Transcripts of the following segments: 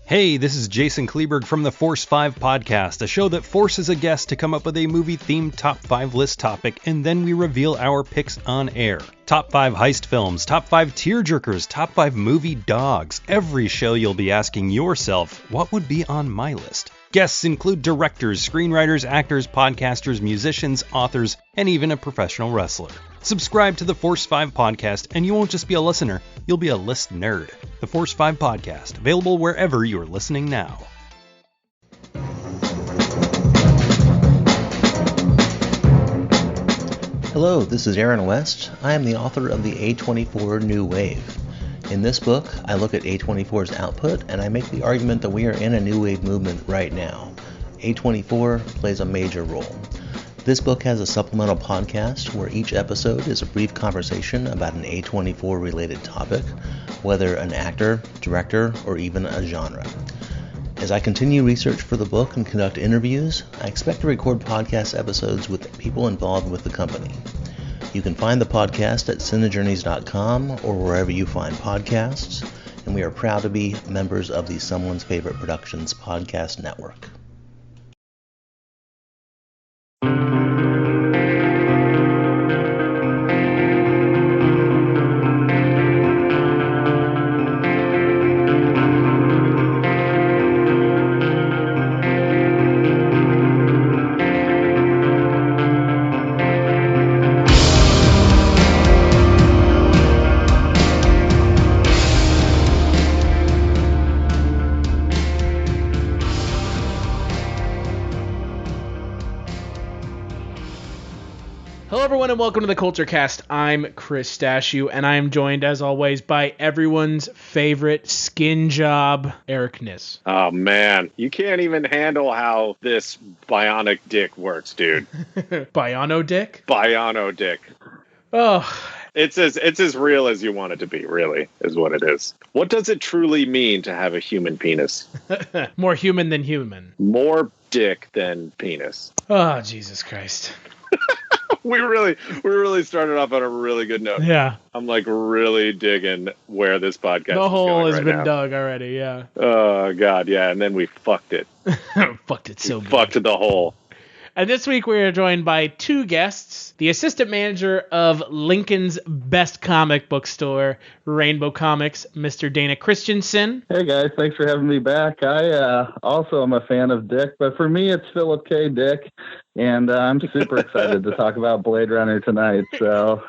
Hey, this is Jason Kleberg from the Force 5 podcast, a show that forces a guest to come up with a movie-themed top 5 list topic, and then we reveal our picks on air. Top 5 heist films, top 5 tearjerkers, top 5 movie dogs. Every show you'll be asking yourself, what would be on my list? Guests include directors, screenwriters, actors, podcasters, musicians, authors, and even a professional wrestler. Subscribe to the Force 5 podcast, and you won't just be a listener, you'll be a list nerd. The Force 5 podcast, available wherever you're listening now. Hello, this is Aaron West. I am the author of the A24 New Wave. In this book, I look at A24's output, and I make the argument that we are in a new wave movement right now. A24 plays a major role. This book has a supplemental podcast where each episode is a brief conversation about an A24 related topic, whether an actor, director, or even a genre. As I continue research for the book and conduct interviews, I expect to record podcast episodes with people involved with the company. You can find the podcast at cinejourneys.com or wherever you find podcasts, and we are proud to be members of the Someone's Favorite Productions podcast network. And welcome to the Kulturecast. I'm Chris Stachiw, and I am joined, as always, by everyone's favorite skin job, Eric Kniss. Oh, man. You can't even handle how this bionic dick works, dude. Biono dick? Biono dick. Oh. It's as real as you want it to be, really, is what it is. What does it truly mean to have a human penis? More human than human. More dick than penis. Oh, Jesus Christ. We really started off on a really good note. Yeah. I'm like really digging where this podcast is going. The hole has been now. dug already, yeah. Oh, God, yeah. And then we fucked it. Fucked it so good. Fucked the hole. And this week we are joined by two guests. The assistant manager of Lincoln's best comic book store, Rainbow Comics, Mr. Dana Christensen. Hey guys, thanks for having me back. I also am a fan of Dick, but for me it's Philip K. Dick, and I'm super excited to talk about Blade Runner tonight. So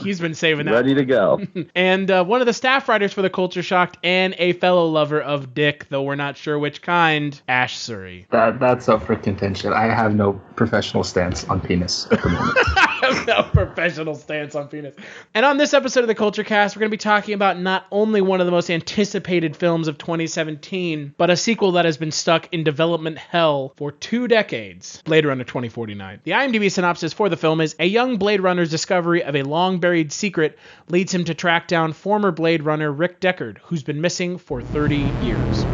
he's been saving that. Ready to go. And one of the staff writers for the Culture Shocked and a fellow lover of Dick, though we're not sure which kind, Ash Suri. That's up for contention. I have no professional stance on penis at the moment. I have no professional stance on penis. And on this episode of the Culture Cast, we're going to be talking about not only one of the most anticipated films of 2017, but a sequel that has been stuck in development hell for 2 decades, Blade Runner 2049. The IMDb synopsis for the film is, a young Blade Runner's discovery of a long-buried secret leads him to track down former Blade Runner Rick Deckard, who's been missing for 30 years.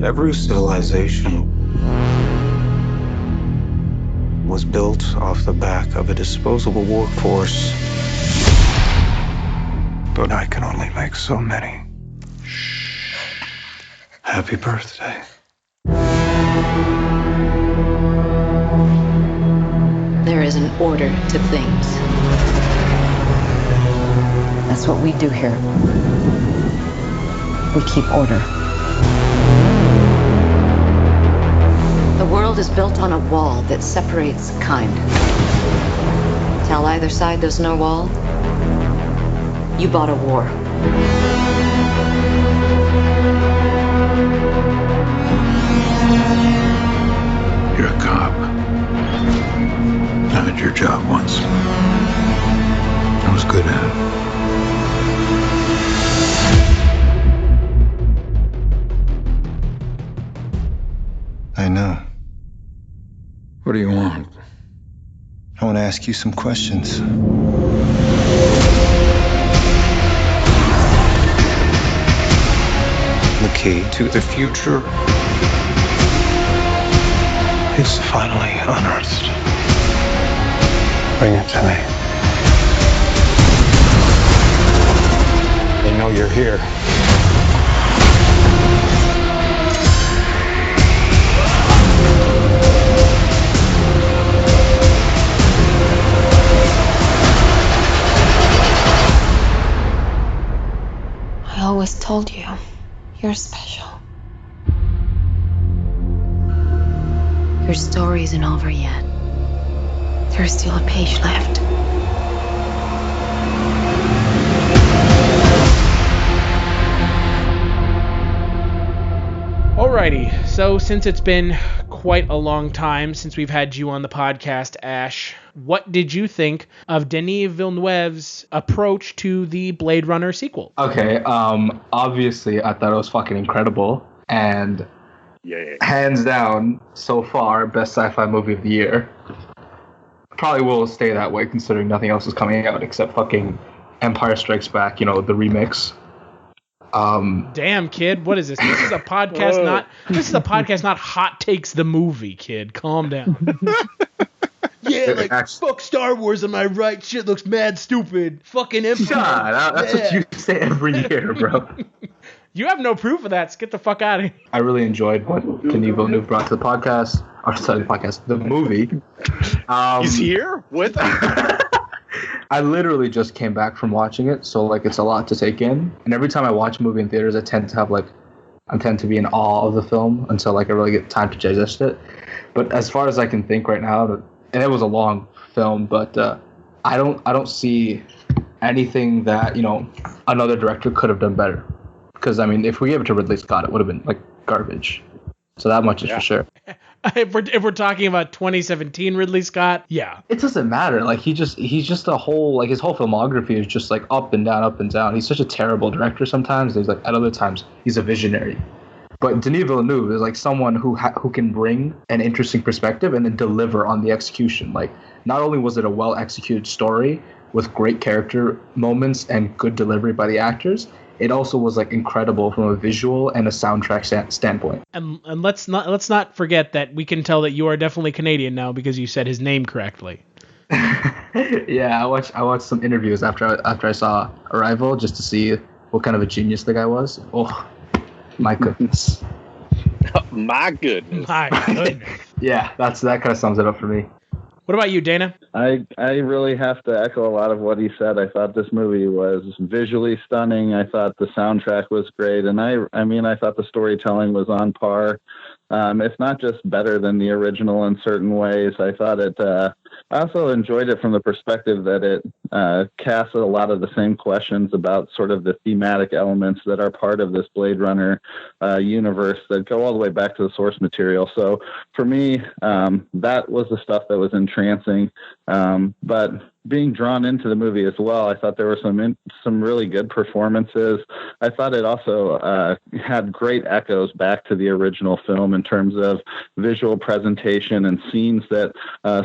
Every civilization was built off the back of a disposable workforce. But I can only make so many. Shh. Happy birthday. There is an order to things. That's what we do here. We keep order. The world is built on a wall that separates kind. Tell either side there's no wall, you bought a war. You're a cop. I did your job once. I was good at it. I know. What do you want? I want to ask you some questions. The key to the future is finally unearthed. Bring it to me. you're here. I always told you, you're special. Your story isn't over yet. There's still a page left. Alrighty, so since it's been quite a long time since we've had you on the podcast, Ash, what did you think of Denis Villeneuve's approach to the Blade Runner sequel? Okay, obviously I thought it was fucking incredible, and hands down, so far, best sci-fi movie of the year. Probably will stay that way considering nothing else is coming out except fucking Empire Strikes Back, the remix. Damn, kid, what is this? This is a podcast not Hot Takes the Movie, kid. Calm down. Yeah, fuck Star Wars, am I right? Shit looks mad stupid. Fucking Empire. Shut up. That's what you say every year, bro. You have no proof of that. So get the fuck out of here. I really enjoyed what Denis Villeneuve brought to the podcast. Or sorry, the podcast, the movie. He's here with us. I literally just came back from watching it, so it's a lot to take in. And every time I watch a movie in theaters, I tend to be in awe of the film until I really get time to digest it. But as far as I can think right now, and it was a long film, but I don't see anything that another director could have done better. Because if we gave it to Ridley Scott, it would have been garbage. So that much is for sure. If we're talking about 2017 Ridley Scott, yeah, it doesn't matter. He's just a whole his whole filmography is just up and down, up and down. He's such a terrible director sometimes. There's at other times he's a visionary. But Denis Villeneuve is someone who can bring an interesting perspective and then deliver on the execution. Not only was it a well executed story with great character moments and good delivery by the actors, it also was incredible from a visual and a soundtrack standpoint. And let's not forget that we can tell that you are definitely Canadian now because you said his name correctly. Yeah, I watched some interviews after I saw Arrival just to see what kind of a genius the guy was. Oh, my goodness. My goodness. My goodness. Yeah, that kind of sums it up for me. What about you, Dana? I really have to echo a lot of what he said. I thought this movie was visually stunning. I thought the soundtrack was great. And I thought the storytelling was on par. If not just better than the original in certain ways. I thought I also enjoyed it from the perspective that it casts a lot of the same questions about sort of the thematic elements that are part of this Blade Runner universe that go all the way back to the source material. So for me, that was the stuff that was entrancing. But being drawn into the movie as well, I thought there were some really good performances. I thought it also had great echoes back to the original film in terms of visual presentation and scenes that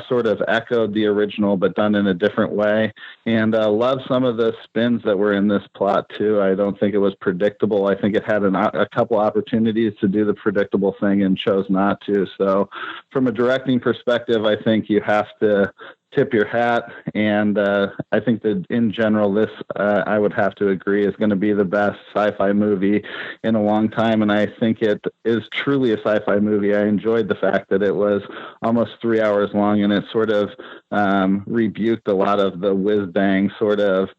sort of echoed the original but done in a different way. And love some of the spins that were in this plot too. I don't think it was predictable. I think it had a couple opportunities to do the predictable thing and chose not to. So from a directing perspective, I think you have to tip your hat, and I think that in general this I would have to agree is going to be the best sci-fi movie in a long time, and I think it is truly a sci-fi movie. I enjoyed the fact that it was almost 3 hours long, and it sort of rebuked a lot of the whiz-bang sort of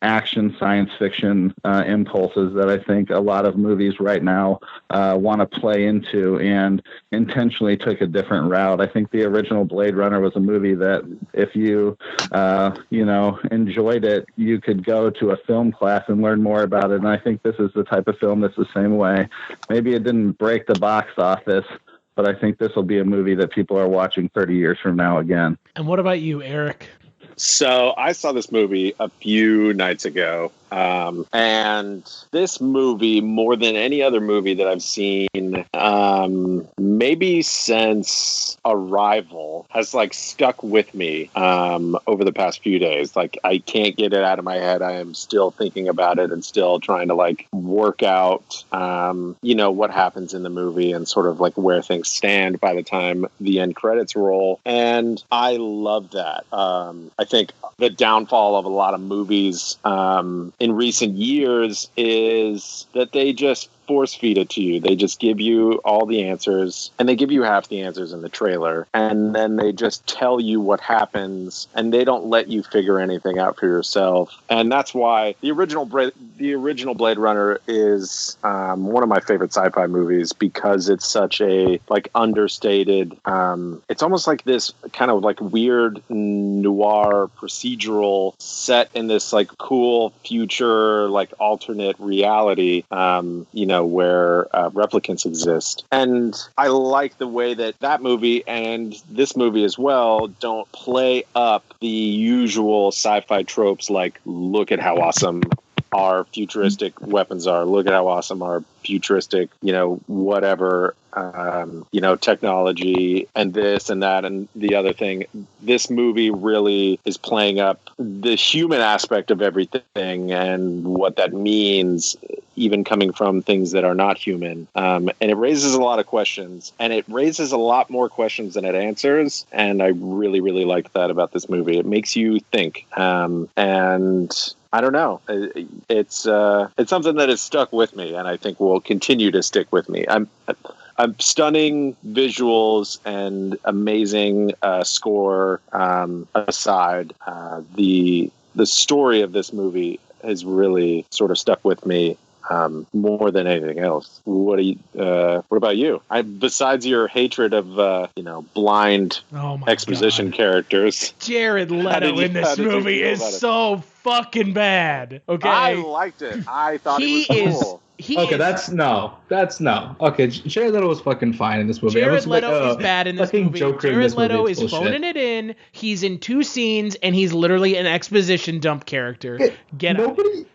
action science fiction impulses that I think a lot of movies right now want to play into, and intentionally took a different route. I think the original Blade Runner was a movie that if you enjoyed it, you could go to a film class and learn more about it. And I think this is the type of film that's the same way. Maybe it didn't break the box office, but I think this will be a movie that people are watching 30 years from now again. And what about you, Eric? So I saw this movie a few nights ago, and this movie, more than any other movie that I've seen, maybe since Arrival, has stuck with me over the past few days. I can't get it out of my head. I am still thinking about it and still trying to work out, what happens in the movie and sort of where things stand by the time the end credits roll. And I love that. I think the downfall of a lot of movies in recent years is that they just force feed it to you. They just give you all the answers, and they give you half the answers in the trailer, and then they just tell you what happens, and they don't let you figure anything out for yourself. And that's why the original Blade Runner is one of my favorite sci-fi movies, because it's such a like understated. It's almost like this kind of like weird noir procedural set in this like cool future like alternate reality. Where replicants exist. And I like the way that movie and this movie as well don't play up the usual sci-fi tropes like, look at how awesome our futuristic weapons are. Look at how awesome our futuristic, whatever, technology and this and that and the other thing. This movie really is playing up the human aspect of everything and what that means, even coming from things that are not human. And it raises a lot of questions, and it raises a lot more questions than it answers. And I really, really like that about this movie. It makes you think. And I don't know. It's something that has stuck with me, and I think will continue to stick with me. I'm stunning visuals and amazing score aside. The story of this movie has really sort of stuck with me more than anything else. What about you? Besides your hatred of blind exposition characters, Jared Leto in this movie is so fucking bad. Okay, I liked it. I thought he was cool. That's no. Okay, Jared Leto was fucking fine in this movie. Jared Leto is bad in this movie. Jared Leto is bullshit. phoning it in. He's in 2 scenes, and he's literally an exposition dump character. Nobody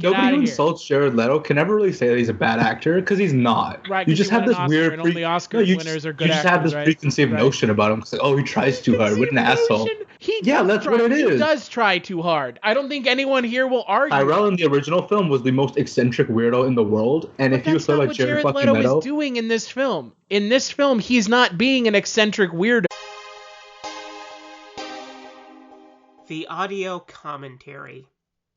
who insults Jared Leto can never really say that he's a bad actor, because he's not. Right, you just have this weird. Only Oscar winners are good actors. You just have this preconceived notion about him. It's like, he tries too hard. What an asshole. That's what it is. He does try too hard. I don't think anyone here will argue. Tyrell in the original film was the most eccentric weirdo in the world, and if you feel like Jared fucking Leto is doing in this film. In this film, he's not being an eccentric weirdo. The audio commentary.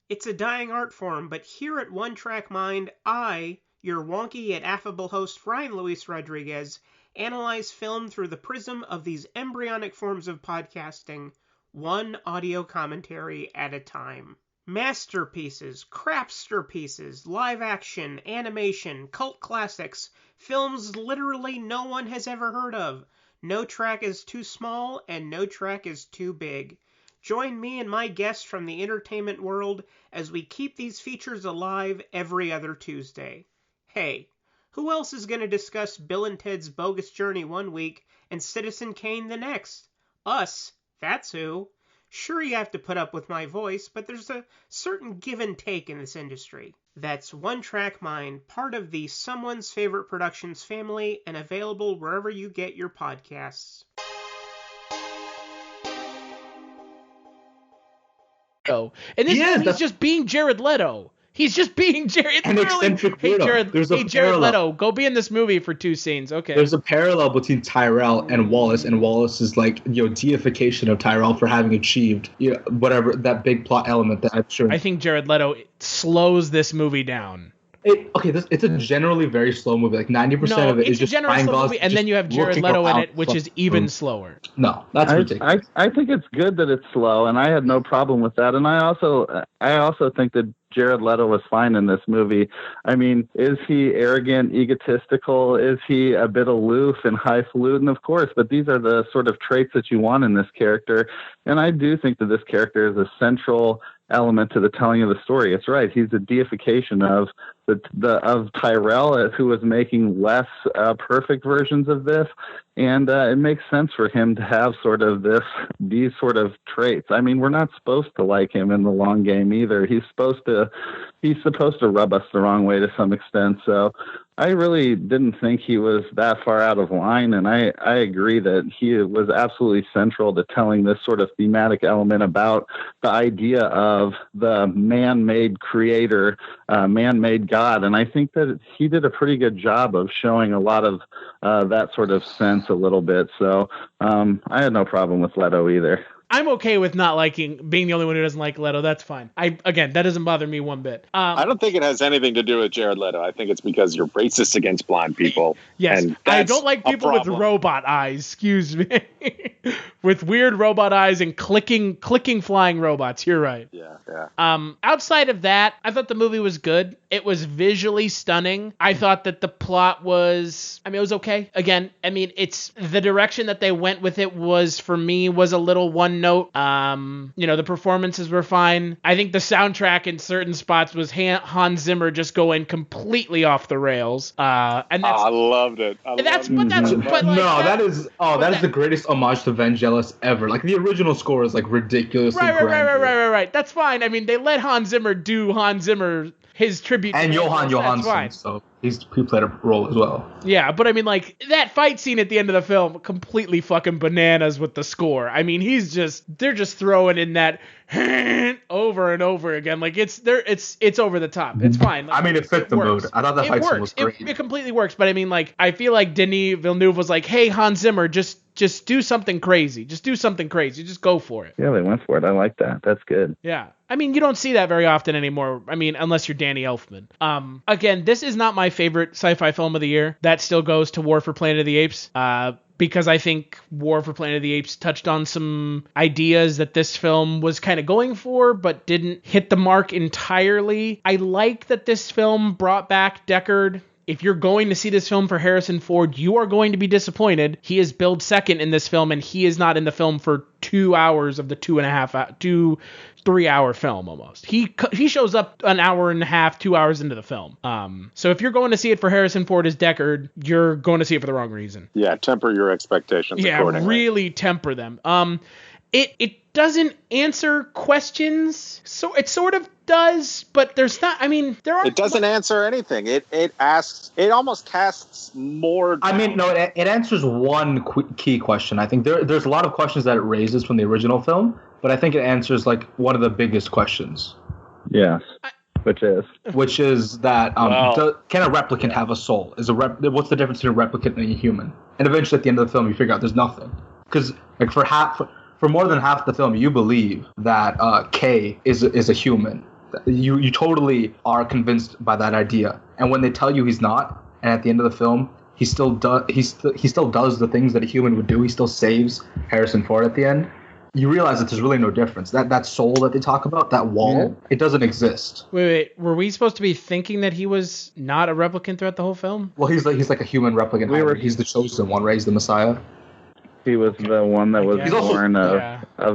It's a dying art form, but here at One Track Mind, I, your wonky yet affable host Ryan Luis Rodriguez, analyze film through the prism of these embryonic forms of podcasting, one audio commentary at a time. Masterpieces, crapster pieces, live action, animation, cult classics, films literally no one has ever heard of. No track is too small, and no track is too big. Join me and my guests from the entertainment world as we keep these features alive every other Tuesday. Hey, who else is going to discuss Bill and Ted's Bogus Journey one week and Citizen Kane the next? Us, that's who. Sure, you have to put up with my voice, but there's a certain give and take in this industry. That's One Track Mind, part of the Someone's Favorite Productions family, and available wherever you get your podcasts. And this he's just being Jared Leto. He's just being Jared. An eccentric weirdo. Jared Leto, go be in this movie for 2 scenes. Okay. There's a parallel between Tyrell and Wallace is like deification of Tyrell for having achieved whatever that big plot element that I'm sure. I think Jared Leto slows this movie down. It's a generally very slow movie. Like 90% of it is just Ryan Gosling, and then you have Jared Leto in it, which is even slower. No, that's ridiculous. I think it's good that it's slow, and I had no problem with that. And I also think that Jared Leto was fine in this movie. I mean, is he arrogant, egotistical? Is he a bit aloof and highfalutin? Of course, but these are the sort of traits that you want in this character. And I do think that this character is a central element to the telling of the story. It's right. He's a deification of Tyrell, who was making less perfect versions of this, and it makes sense for him to have sort of these sort of traits. I mean, we're not supposed to like him in the long game either. He's supposed to rub us the wrong way to some extent. So I really didn't think he was that far out of line, and I agree that he was absolutely central to telling this sort of thematic element about the idea of the man-made creator, man-made God, and I think that he did a pretty good job of showing a lot of that sort of sense a little bit. So I had no problem with Leto either. I'm okay with not being the only one who doesn't like Leto. That's fine. Again, that doesn't bother me one bit. I don't think it has anything to do with Jared Leto. I think it's because you're racist against blind people. Yes, and I don't like people with robot eyes. Excuse me, with weird robot eyes and clicking flying robots. You're right. Yeah. Outside of that, I thought the movie was good. It was visually stunning. I thought that the plot was, it was okay. Again, it's the direction that they went with it was, for me, was a little one note. The performances were fine. I think the soundtrack in certain spots was Hans Zimmer just going completely off the rails. And that's, I loved it. That is the greatest homage to Vangelis ever. Like, the original score is like ridiculously right. That's fine. They let Hans Zimmer do Hans Zimmer, his tribute and to Johan Johansson, so he played a role as well. Yeah, but that fight scene at the end of the film, completely fucking bananas with the score. They're just throwing in that over and over again. Like, it's over the top. It's fine. Like, it fit the mood. I thought that fight scene was great. It completely works, but I feel like Denis Villeneuve was like, hey, Hans Zimmer, just do something crazy. Just do something crazy. Just go for it. Yeah, they went for it. I like that. That's good. Yeah. You don't see that very often anymore. Unless you're Danny Elfman. Again, this is not my favorite sci-fi film of the year. That still goes to War for Planet of the Apes. Because I think War for Planet of the Apes touched on some ideas that this film was kind of going for, but didn't hit the mark entirely. I like that this film brought back Deckard. If you're going to see this film for Harrison Ford, you are going to be disappointed. He is billed second in this film, and he is not in the film for 2 hours of the 3 hour film almost. He shows up an hour and a half, 2 hours into the film. So if you're going to see it for Harrison Ford as Deckard, you're going to see it for the wrong reason. Yeah, temper your expectations accordingly. Yeah, really temper them. It doesn't answer questions, so it sort of does, but there's not. There are. It doesn't answer anything. It asks. It almost casts more. It answers one key question. I think there's a lot of questions that it raises from the original film, but I think it answers like one of the biggest questions. Yes. Which is that can a replicant have a soul? What's the difference between a replicant and a human? And eventually, at the end of the film, you figure out there's nothing, because like for more than half the film, you believe that K is a human. You totally are convinced by that idea. And when they tell you he's not, and at the end of the film, he still does the things that a human would do. He still saves Harrison Ford at the end. You realize that there's really no difference. That soul that they talk about, that wall, It doesn't exist. Wait. Were we supposed to be thinking that he was not a replicant throughout the whole film? Well, he's like a human replicant. He's the chosen one, right? He's the Messiah. He was the one that was born of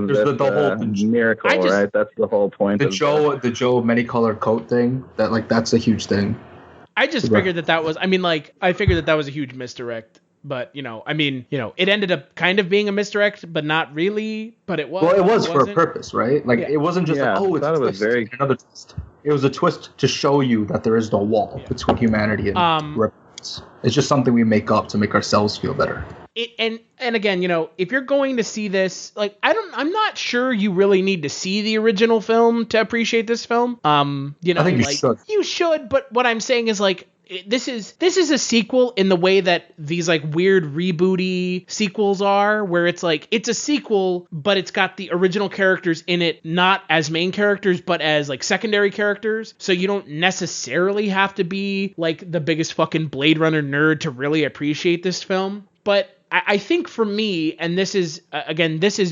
this the whole miracle, right? That's the whole point. The Joe many-colored coat thing. That's a huge thing. I just figured that was. I figured that was a huge misdirect. But it ended up kind of being a misdirect, but not really. But it was. Well, it was for a purpose, right? Like it wasn't just another twist. It was a twist to show you that there is no wall between humanity and replicants. It's just something we make up to make ourselves feel better. And again, if you're going to see this, like, I'm not sure you really need to see the original film to appreciate this film. I think you should. You should, but what I'm saying is, like, this is a sequel in the way that these like weird rebooty sequels are, where it's like it's a sequel, but it's got the original characters in it, not as main characters, but as like secondary characters. So you don't necessarily have to be like the biggest fucking Blade Runner nerd to really appreciate this film. But I think for me, and this is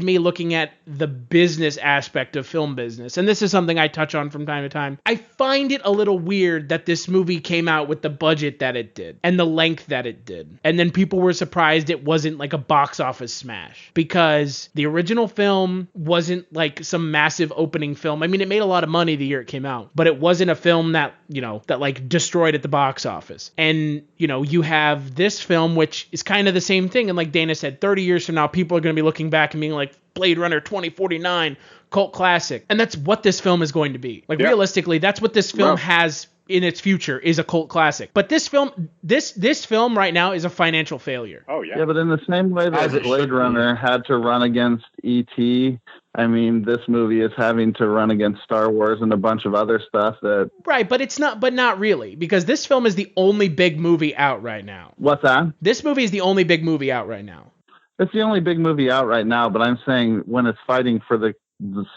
me looking at the business aspect of film business, and this is something I touch on from time to time. I find it a little weird that this movie came out with the budget that it did and the length that it did. And then people were surprised it wasn't like a box office smash, because the original film wasn't like some massive opening film. It made a lot of money the year it came out, but it wasn't a film that, that like destroyed at the box office. And, you have this film, which is kind of the same thing. And like Dana said, 30 years from now, people are going to be looking back and being like, Blade Runner 2049, cult classic. And that's what this film is going to be. Like, realistically, that's what this film has in its future, is a cult classic. But this film right now is a financial failure. Oh, yeah. Yeah, but in the same way that Blade Runner had to run against E.T., this movie is having to run against Star Wars and a bunch of other stuff that... Right, but not really, because this film is the only big movie out right now. What's that? This movie is the only big movie out right now. It's the only big movie out right now, but I'm saying when it's fighting for the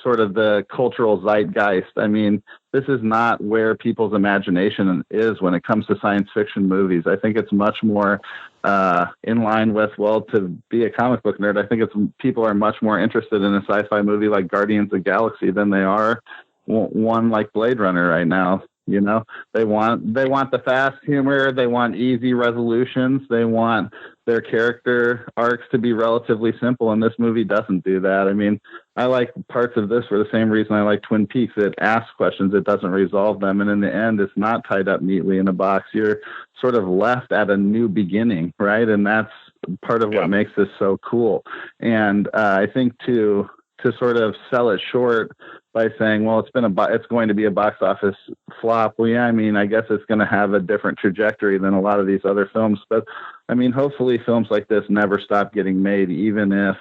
sort of the cultural zeitgeist, I mean, this is not where people's imagination is when it comes to science fiction movies. I think it's much more in line with, well, to be a comic book nerd, I think people are much more interested in a sci-fi movie like Guardians of the Galaxy than they are one like Blade Runner right now. You know, they want the fast humor. They want easy resolutions. They want their character arcs to be relatively simple. And this movie doesn't do that. I mean, I like parts of this for the same reason I like Twin Peaks. It asks questions. It doesn't resolve them. And in the end, it's not tied up neatly in a box. You're sort of left at a new beginning, right? And that's part of what makes this so cool. And I think to sort of sell it short by saying, well, it's going to be a box office flop. Well, yeah, I mean, I guess it's going to have a different trajectory than a lot of these other films. But I mean, hopefully films like this never stop getting made, even if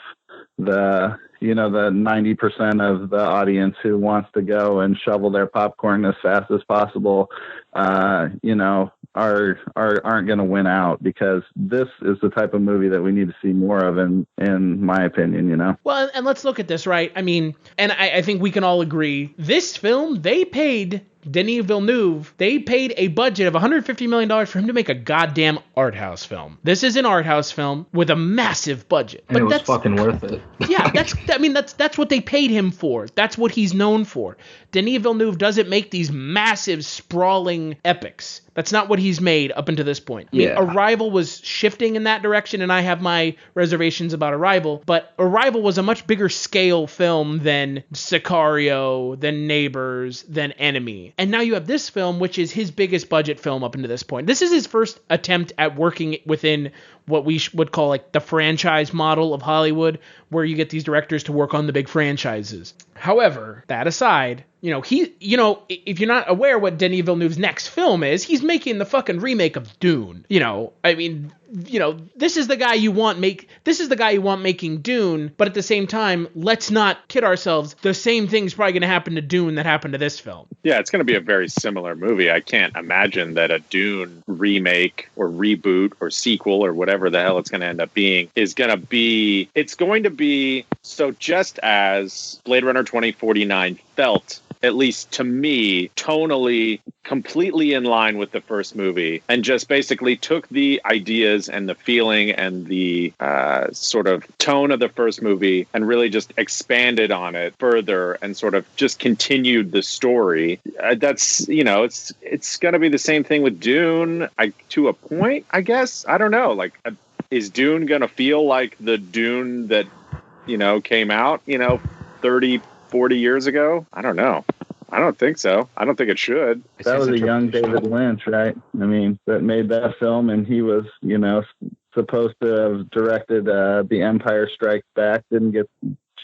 the 90% of the audience who wants to go and shovel their popcorn as fast as possible, aren't going to win out, because this is the type of movie that we need to see more of, in my opinion, you know? Well, and let's look at this, right? I mean, and I think we can all agree, this film, they paid Denis Villeneuve, they paid a budget of $150 million for him to make a goddamn art house film. This is an art house film with a massive budget. And it was fucking worth it. Yeah, that's what they paid him for. That's what he's known for. Denis Villeneuve doesn't make these massive, sprawling epics. That's not what he's made up until this point. I mean, Arrival was shifting in that direction, and I have my reservations about Arrival, but Arrival was a much bigger scale film than Sicario, than Neighbors, than Enemy. And now you have this film, which is his biggest budget film up until this point. This is his first attempt at working within what we would call like the franchise model of Hollywood, where you get these directors to work on the big franchises. However, that aside, if you're not aware what Denis Villeneuve's next film is, he's making the fucking remake of Dune. This is the guy you want making Dune, but at the same time, let's not kid ourselves. The same thing's probably going to happen to Dune that happened to this film. Yeah, it's going to be a very similar movie. I can't imagine that a Dune remake or reboot or sequel or whatever the hell it's going to end up being it's going to be so, just as Blade Runner 2049 felt, at least to me, tonally completely in line with the first movie, and just basically took the ideas and the feeling and the sort of tone of the first movie and really just expanded on it further and sort of just continued the story. That's, it's going to be the same thing with Dune, to a point, I guess. I don't know. Like, is Dune going to feel like the Dune that, came out, 30, 40 years ago? I don't know. I don't think so. I don't think it should. That was a young David Lynch, right? I mean, that made that film, and he was, supposed to have directed The Empire Strikes Back.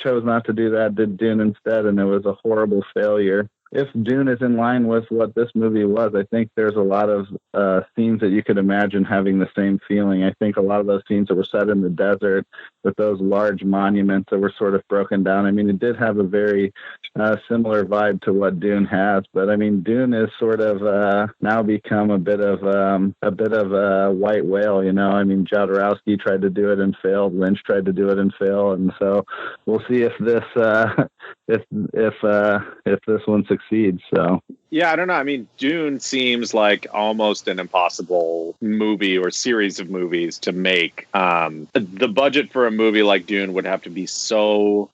Chose not to do that, did Dune instead, and it was a horrible failure. If Dune is in line with what this movie was, I think there's a lot of scenes that you could imagine having the same feeling. I think a lot of those scenes that were set in the desert with those large monuments that were sort of broken down. I mean, it did have a very similar vibe to what Dune has, but I mean, Dune is sort of now become a bit of a white whale. I mean, Jodorowsky tried to do it and failed. Lynch tried to do it and failed, and so we'll see if this if this one succeeds. So yeah, I don't know. I mean, Dune seems like almost an impossible movie or series of movies to make. The budget for a movie like Dune would have to be so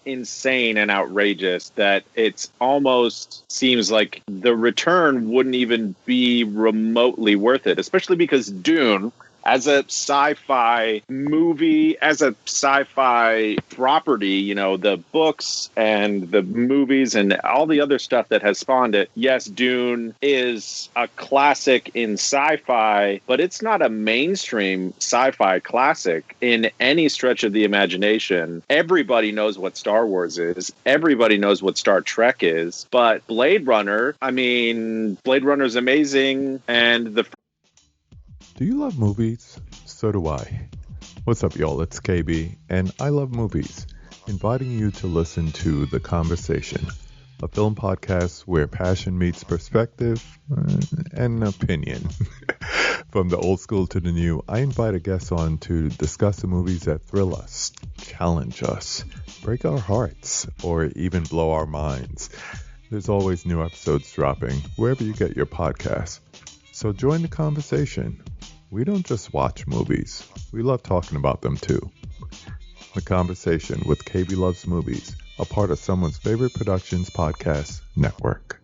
insane and outrageous that it's almost seems like the return wouldn't even be remotely worth it, especially because Dune, as a sci-fi movie, as a sci-fi property, the books and the movies and all the other stuff that has spawned it. Yes, Dune is a classic in sci-fi, but it's not a mainstream sci-fi classic in any stretch of the imagination. Everybody knows what Star Wars is. Everybody knows what Star Trek is. But Blade Runner, Blade Runner's amazing, and Do you love movies? So do I. What's up, y'all? It's KB, and I love movies. Inviting you to listen to The Conversation, a film podcast where passion meets perspective and opinion. From the old school to the new, I invite a guest on to discuss the movies that thrill us, challenge us, break our hearts, or even blow our minds. There's always new episodes dropping wherever you get your podcasts. So join the conversation. We don't just watch movies. We love talking about them too. The Conversation with KB Loves Movies, a part of Someone's Favorite Productions podcast network.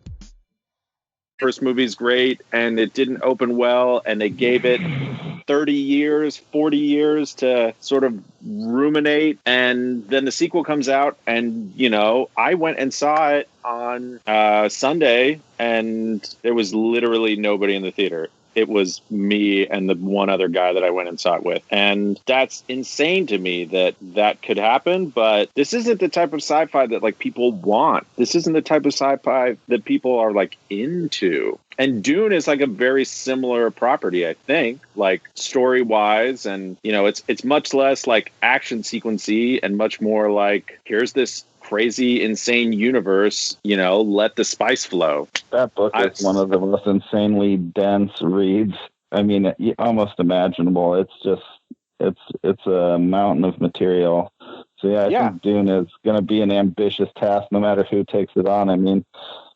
First movie's great, and it didn't open well, and they gave it 30 years, 40 years to sort of ruminate, and then the sequel comes out, and, you know, I went and saw it on Sunday, and there was literally nobody in the theater. It was me and the one other guy that I went and saw it with. And that's insane to me that that could happen. But this isn't the type of sci-fi that like people want. This isn't the type of sci-fi that people are like into. And Dune is like a very similar property, I think, like story wise. And, you know, it's much less like action sequency and much more like here's this crazy, insane universe, you know, let the spice flow. That book is one of the most insanely dense reads. I mean, almost imaginable. It's just, it's a mountain of material. So yeah, I think Dune is going to be an ambitious task, no matter who takes it on. I mean,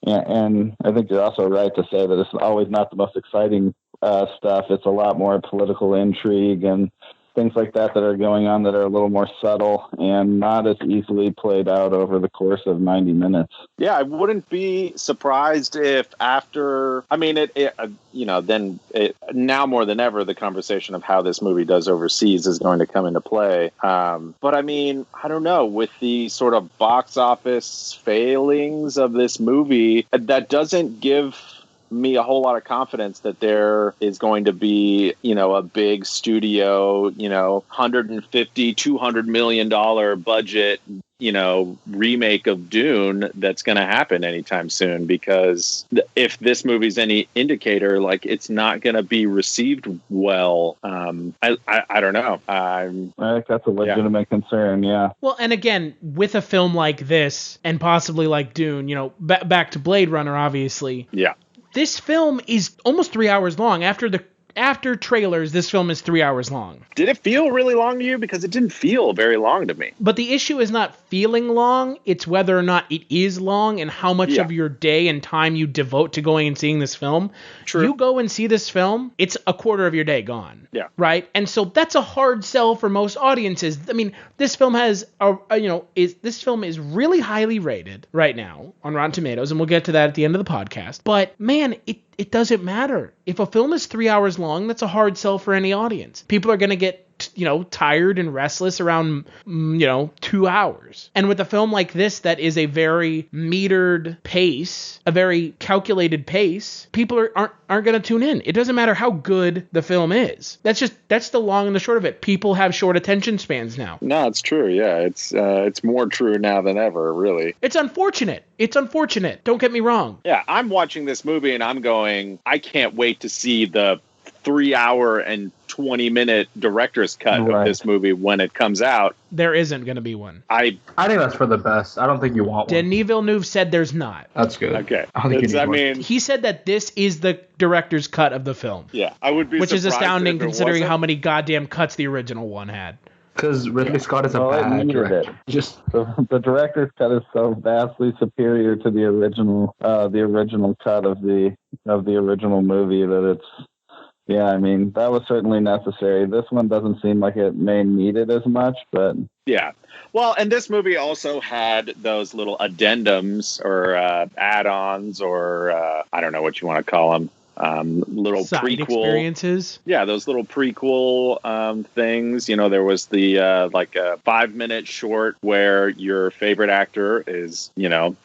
and I think you're also right to say that it's always not the most exciting stuff. It's a lot more political intrigue and things like that are going on that are a little more subtle and not as easily played out over the course of 90 minutes. Yeah, I wouldn't be surprised if after, I mean, now more than ever, the conversation of how this movie does overseas is going to come into play. But I mean, I don't know, with the sort of box office failings of this movie, that doesn't give me a whole lot of confidence that there is going to be, you know, a big studio, you know, $150-200 million budget, you know, remake of Dune that's going to happen anytime soon, because if this movie's any indicator, like it's not going to be received well. I don't know. I think that's a legitimate concern. Yeah. Well, and again, with a film like this and possibly like Dune, you know, back to Blade Runner, obviously. Yeah. This film is almost 3 hours long. After trailers, this film is 3 hours long. Did it feel really long to you? Because it didn't feel very long to me. But the issue is not feeling long. It's whether or not it is long and how much of your day and time you devote to going and seeing this film. True. You go and see this film, it's a quarter of your day gone. Yeah. Right? And so that's a hard sell for most audiences. I mean, this film has, this film is really highly rated right now on Rotten Tomatoes, and we'll get to that at the end of the podcast. But man, it doesn't matter. If a film is 3 hours long, that's a hard sell for any audience. People are going to get, tired and restless around, 2 hours. And with a film like this that is a very metered pace, a very calculated pace, people aren't going to tune in. It doesn't matter how good the film is. That's the long and the short of it. People have short attention spans now. No, it's true. Yeah, it's more true now than ever, really. It's unfortunate. Don't get me wrong. Yeah, I'm watching this movie and I'm going, I can't wait to see the 3 hour and 20-minute director's cut of this movie when it comes out. There isn't going to be one. I think that's for the best. I don't think you want one. Denis Villeneuve said there's not. That's good. Okay. He said that this is the director's cut of the film. Yeah, I would be which is surprised astounding if it considering wasn't. how many goddamn cuts the original one had. Because Ridley Scott is a bad director. Just the director's cut is so vastly superior to the original cut of the original movie that it's. Yeah, I mean, that was certainly necessary. This one doesn't seem like it may need it as much, but... Yeah. Well, and this movie also had those little addendums or add-ons or I don't know what you want to call them. Little side prequel experiences. Yeah, those little prequel things. You know, there was the like a 5-minute short where your favorite actor is,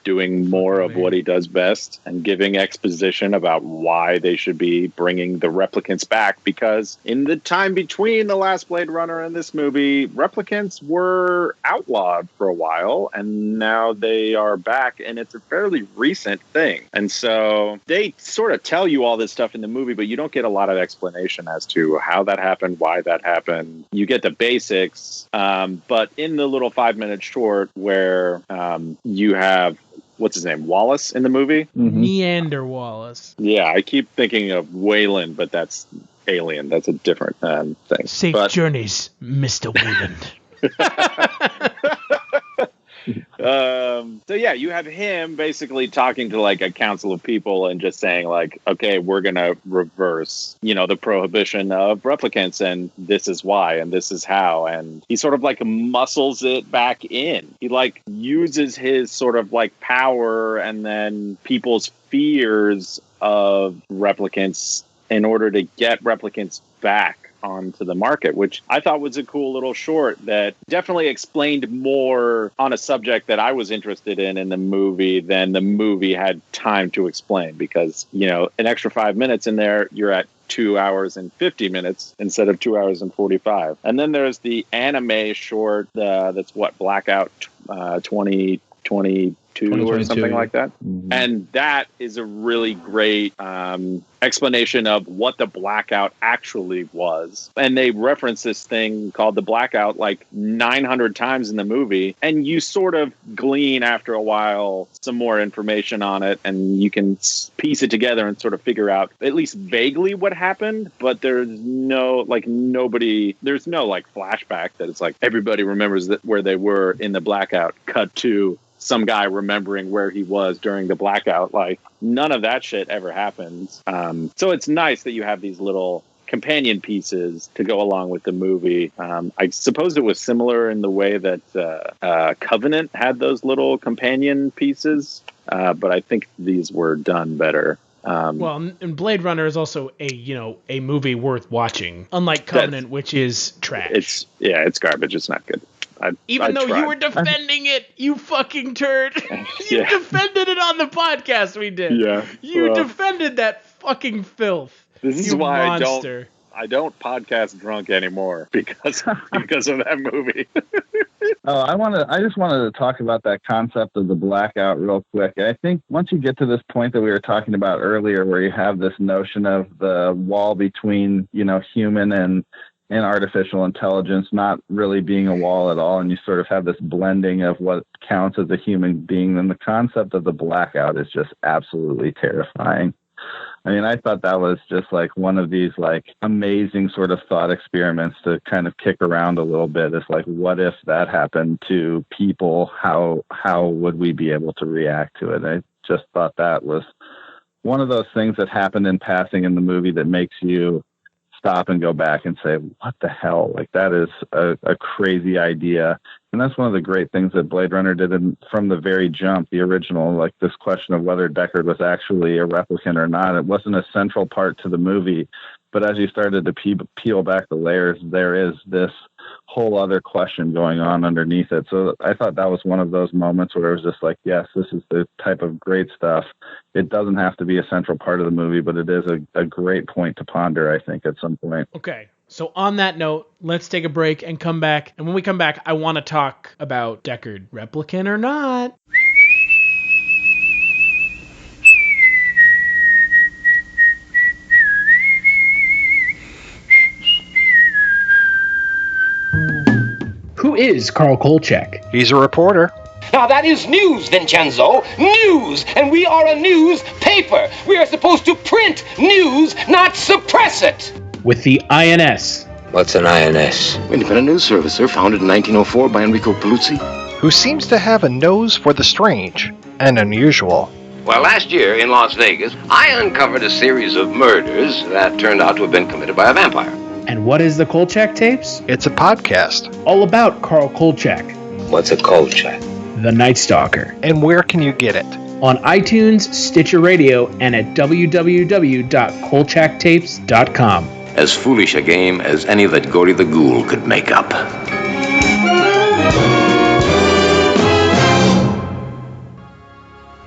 doing more of what he does best and giving exposition about why they should be bringing the replicants back. Because in the time between the last Blade Runner and this movie, replicants were outlawed for a while, and now they are back, and it's a fairly recent thing. And so they sort of tell you all this stuff in the movie, but you don't get a lot of explanation as to how that happened, why that happened. You get the basics, but in the little 5-minute short where you have what's his name, Wallace in the movie? Neander Wallace. Yeah, I keep thinking of Wayland, but Alien. That's a different thing. Safe journeys, Mr. Wayland. So yeah, you have him basically talking to like a council of people and just saying like, okay, we're going to reverse, the prohibition of replicants, and this is why, and this is how. And he sort of like muscles it back in. He like uses his sort of like power and then people's fears of replicants in order to get replicants back onto the market, which I thought was a cool little short that definitely explained more on a subject that I was interested in the movie than the movie had time to explain, because, an extra 5 minutes in there, you're at 2 hours and 50 minutes instead of 2 hours and 45. And then there's the anime short that's Blackout 2022 or something like that. Mm-hmm. And that is a really great explanation of what the blackout actually was. And they reference this thing called the blackout like 900 times in the movie. And you sort of glean after a while some more information on it, and you can piece it together and sort of figure out at least vaguely what happened. But there's no there's no like flashback that it's like everybody remembers where they were in the blackout, cut to some guy remembering where he was during the blackout. Like, none of that shit ever happens. So it's nice that you have these little companion pieces to go along with the movie. I suppose it was similar in the way that Covenant had those little companion pieces, but I think these were done better. And Blade Runner is also a movie worth watching, unlike Covenant, which is trash. It's garbage. It's not good. Even though you were defending it, you fucking turd. You defended it on the podcast we did. Yeah. You defended that fucking filth. This is why I don't podcast drunk anymore, because of that movie. I just wanted to talk about that concept of the blackout real quick. I think once you get to this point that we were talking about earlier, where you have this notion of the wall between, human and artificial intelligence not really being a wall at all, and you sort of have this blending of what counts as a human being, then the concept of the blackout is just absolutely terrifying. I mean, I thought that was just like one of these like amazing sort of thought experiments to kind of kick around a little bit. It's like, what if that happened to people? How would we be able to react to it? I just thought that was one of those things that happened in passing in the movie that makes you stop and go back and say, what the hell? Like, that is a crazy idea. And that's one of the great things that Blade Runner did from the very jump, the original, like this question of whether Deckard was actually a replicant or not. It wasn't a central part to the movie, but as you started to peel back the layers, there is this whole other question going on underneath it. So I thought that was one of those moments where it was just like, yes, this is the type of great stuff. It doesn't have to be a central part of the movie, but it is a great point to ponder, I think, at some point. Okay. So on that note, let's take a break and come back. And when we come back, I want to talk about Deckard, replicant or not. Who is Carl Kolchak? He's a reporter. Now that is news, Vincenzo. News! And we are a newspaper. We are supposed to print news, not suppress it. With the INS. What's an INS? Independent news service, sir. Founded in 1904 by Enrico Paluzzi. Who seems to have a nose for the strange and unusual. Well, last year in Las Vegas, I uncovered a series of murders that turned out to have been committed by a vampire. And what is the Kolchak Tapes? It's a podcast. All about Carl Kolchak. What's a Kolchak? The Night Stalker. And where can you get it? On iTunes, Stitcher Radio, and at www.kolchaktapes.com. As foolish a game as any that Gory the Ghoul could make up.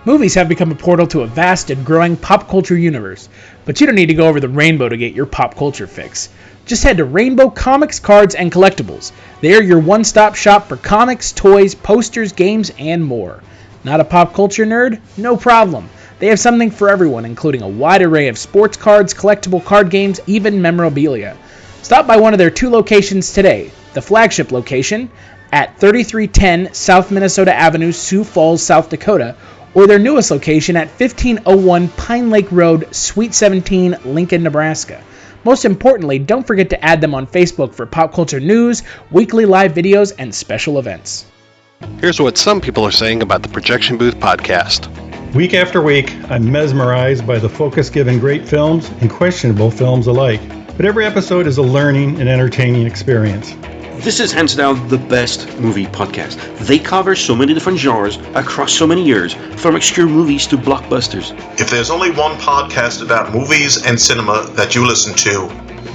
Movies have become a portal to a vast and growing pop culture universe, but you don't need to go over the rainbow to get your pop culture fix. Just head to Rainbow Comics, Cards, and Collectibles. They are your one-stop shop for comics, toys, posters, games, and more. Not a pop culture nerd? No problem. They have something for everyone, including a wide array of sports cards, collectible card games, even memorabilia. Stop by one of their 2 locations today. The flagship location at 3310 South Minnesota Avenue, Sioux Falls, South Dakota, or their newest location at 1501 Pine Lake Road, Suite 17, Lincoln, Nebraska. Most importantly, don't forget to add them on Facebook for pop culture news, weekly live videos, and special events. Here's what some people are saying about the Projection Booth podcast. Week after week, I'm mesmerized by the focus given great films and questionable films alike. But every episode is a learning and entertaining experience. This is hands down the best movie podcast. They cover so many different genres across so many years, from obscure movies to blockbusters. If there's only one podcast about movies and cinema that you listen to,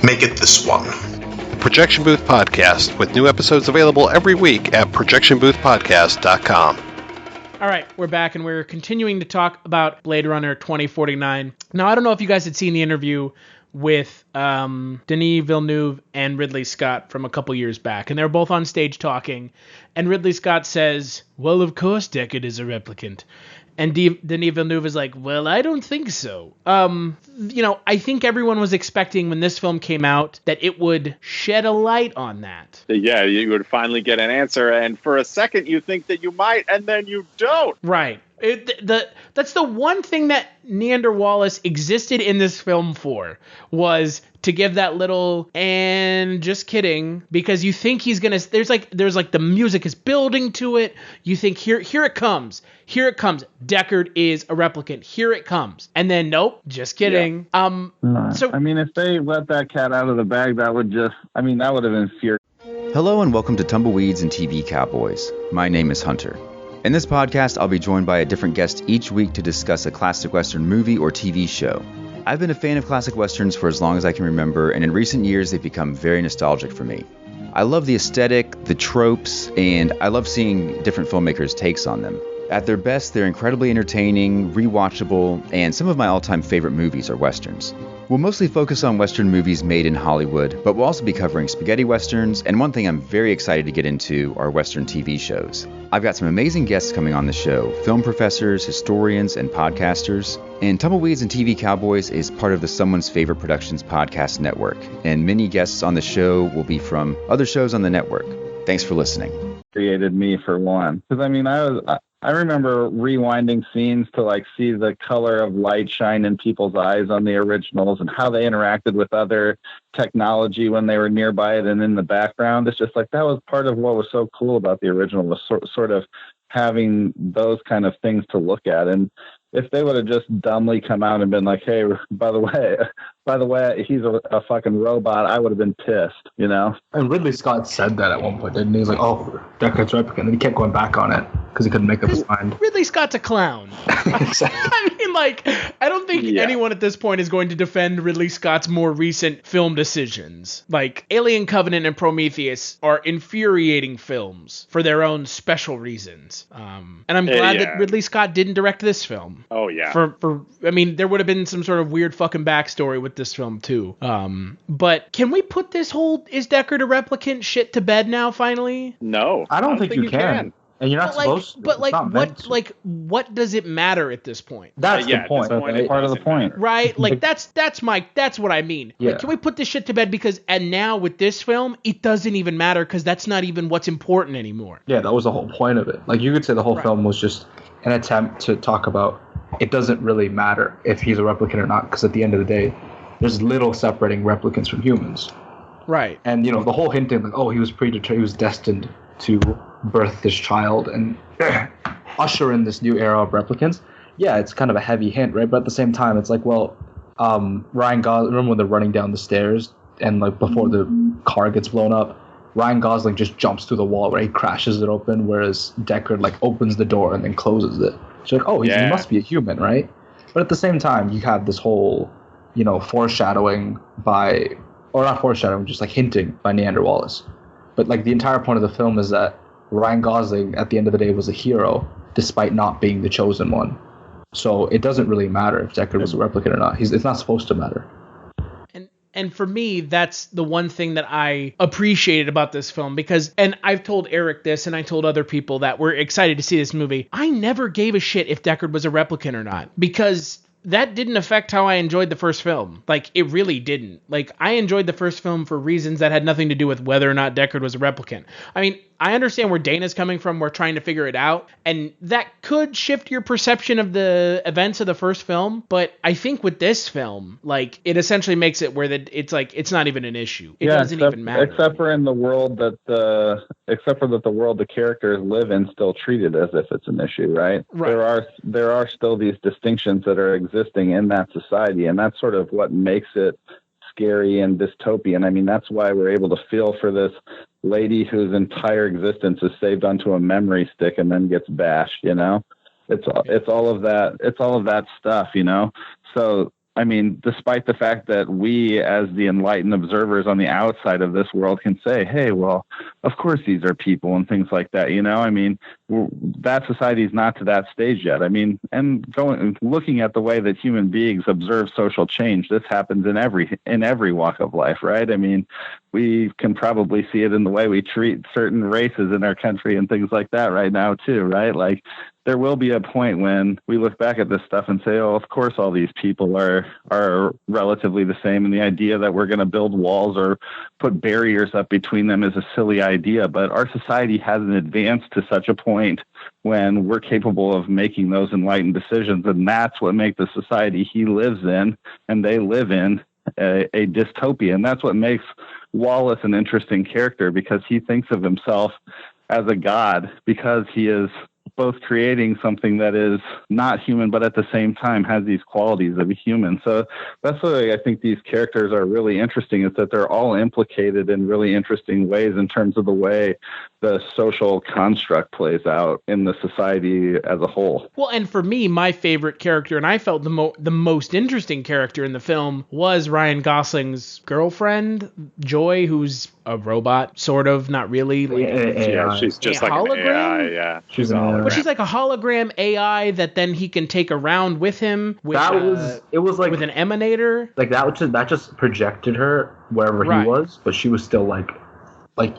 make it this one. The Projection Booth Podcast, with new episodes available every week at projectionboothpodcast.com. All right, we're back and we're continuing to talk about Blade Runner 2049. Now, I don't know if you guys had seen the interview with Denis Villeneuve and Ridley Scott from a couple years back, and they were both on stage talking, and Ridley Scott says, well, of course Deckard is a replicant. And Denis Villeneuve is like, well, I don't think so. I think everyone was expecting when this film came out that it would shed a light on that. Yeah, you would finally get an answer, and for a second you think that you might, and then you don't. Right. That's the one thing that Neander Wallace existed in this film for, was to give that little and just kidding, because you think he's gonna, there's like the music is building to it. You think here it comes. Deckard is a replicant. Here it comes. And then nope, just kidding. Yeah. So I mean, if they let that cat out of the bag, that would have been fear. Hello and welcome to Tumbleweeds and TV Cowboys. My name is Hunter. In this podcast, I'll be joined by a different guest each week to discuss a classic Western movie or TV show. I've been a fan of classic Westerns for as long as I can remember, and in recent years they've become very nostalgic for me. I love the aesthetic, the tropes, and I love seeing different filmmakers' takes on them. At their best, they're incredibly entertaining, rewatchable, and some of my all-time favorite movies are Westerns. We'll mostly focus on Western movies made in Hollywood, but we'll also be covering spaghetti Westerns, and one thing I'm very excited to get into are Western TV shows. I've got some amazing guests coming on the show, film professors, historians, and podcasters. And Tumbleweeds and TV Cowboys is part of the Someone's Favorite Productions podcast network, and many guests on the show will be from other shows on the network. Thanks for listening. Created me for one, because I remember rewinding scenes to see the color of light shine in people's eyes on the originals and how they interacted with other technology when they were nearby it and in the background. It's just that was part of what was so cool about the original, was sort of having those kind of things to look at. And if they would have just dumbly come out and been like, hey, by the way, he's a fucking robot, I would have been pissed, And Ridley Scott said that at one point, didn't he? He was like, oh, Deckard's replicant. And he kept going back on it because he couldn't make up his mind. Ridley Scott's a clown. I mean, I don't think anyone at this point is going to defend Ridley Scott's more recent film decisions. Alien Covenant and Prometheus are infuriating films for their own special reasons. And I'm glad that Ridley Scott didn't direct this film. Oh, yeah. There would have been some sort of weird fucking backstory with this film, too. But can we put this whole is Deckard a replicant shit to bed now, finally? No. I don't think you can. And you're not supposed to. But what does it matter at this point? That's the point. That's part of the point. Right? That's what I mean. Yeah. Can we put this shit to bed? And now with this film, it doesn't even matter because that's not even what's important anymore. Yeah, that was the whole point of it. You could say the whole film was just an attempt to talk about it doesn't really matter if he's a replicant or not, because at the end of the day, there's little separating replicants from humans. Right. And, the whole hinting, he was predetermined, he was destined to birth this child and usher in this new era of replicants. Yeah, it's kind of a heavy hint, right? But at the same time, it's Ryan Gosling, remember when they're running down the stairs and before the car gets blown up, Ryan Gosling just jumps through the wall where he crashes it open, whereas Deckard opens the door and then closes it. So he must be a human, right? But at the same time, you have this whole, foreshadowing not foreshadowing, just hinting by Neander Wallace. But the entire point of the film is that Ryan Gosling, at the end of the day, was a hero, despite not being the chosen one. So it doesn't really matter if Deckard was a replicant or not. It's not supposed to matter. And for me, that's the one thing that I appreciated about this film and I've told Eric this and I told other people that were excited to see this movie. I never gave a shit if Deckard was a replicant or not, because that didn't affect how I enjoyed the first film. It really didn't. I enjoyed the first film for reasons that had nothing to do with whether or not Deckard was a replicant. I mean, I understand where Dana's coming from. We're trying to figure it out. And that could shift your perception of the events of the first film. But I think with this film, like, it essentially makes it where it's like, it's not even an issue. It doesn't even matter. Except for in the world that the world the characters live in still treated as if it's an issue, right? There are still these distinctions that are existing in that society, and that's sort of what makes it scary and dystopian. I mean, that's why we're able to feel for this lady whose entire existence is saved onto a memory stick and then gets bashed, you know? It's all of that stuff, you know? So, I mean, despite the fact that we, as the enlightened observers on the outside of this world, can say, hey, well, of course these are people and things like that, you know? I mean, that society is not to that stage yet. I mean, and looking at the way that human beings observe social change, this happens in every walk of life, right? I mean, we can probably see it in the way we treat certain races in our country and things like that right now too, right? Like, there will be a point when we look back at this stuff and say, oh, of course all these people are relatively the same, and the idea that we're going to build walls or put barriers up between them is a silly idea. But our society hasn't advanced to such a point when we're capable of making those enlightened decisions, and that's what makes the society he lives in and they live in a dystopia. And that's what makes Wallace an interesting character, because he thinks of himself as a god, because he is both creating something that is not human, but at the same time has these qualities of a human. So that's why I think these characters are really interesting, is that they're all implicated in really interesting ways in terms of the way the social construct plays out in the society as a whole. Well, and for me, my favorite character, and I felt the most interesting character in the film, was Ryan Gosling's girlfriend, Joy, who's a robot, sort of, not really. Like, she's just like hologram? an AI, yeah. She's an hologram. But she's like a hologram AI that then he can take around with him. With, it was like with an emanator. Like that just projected her wherever he was, but she was still like a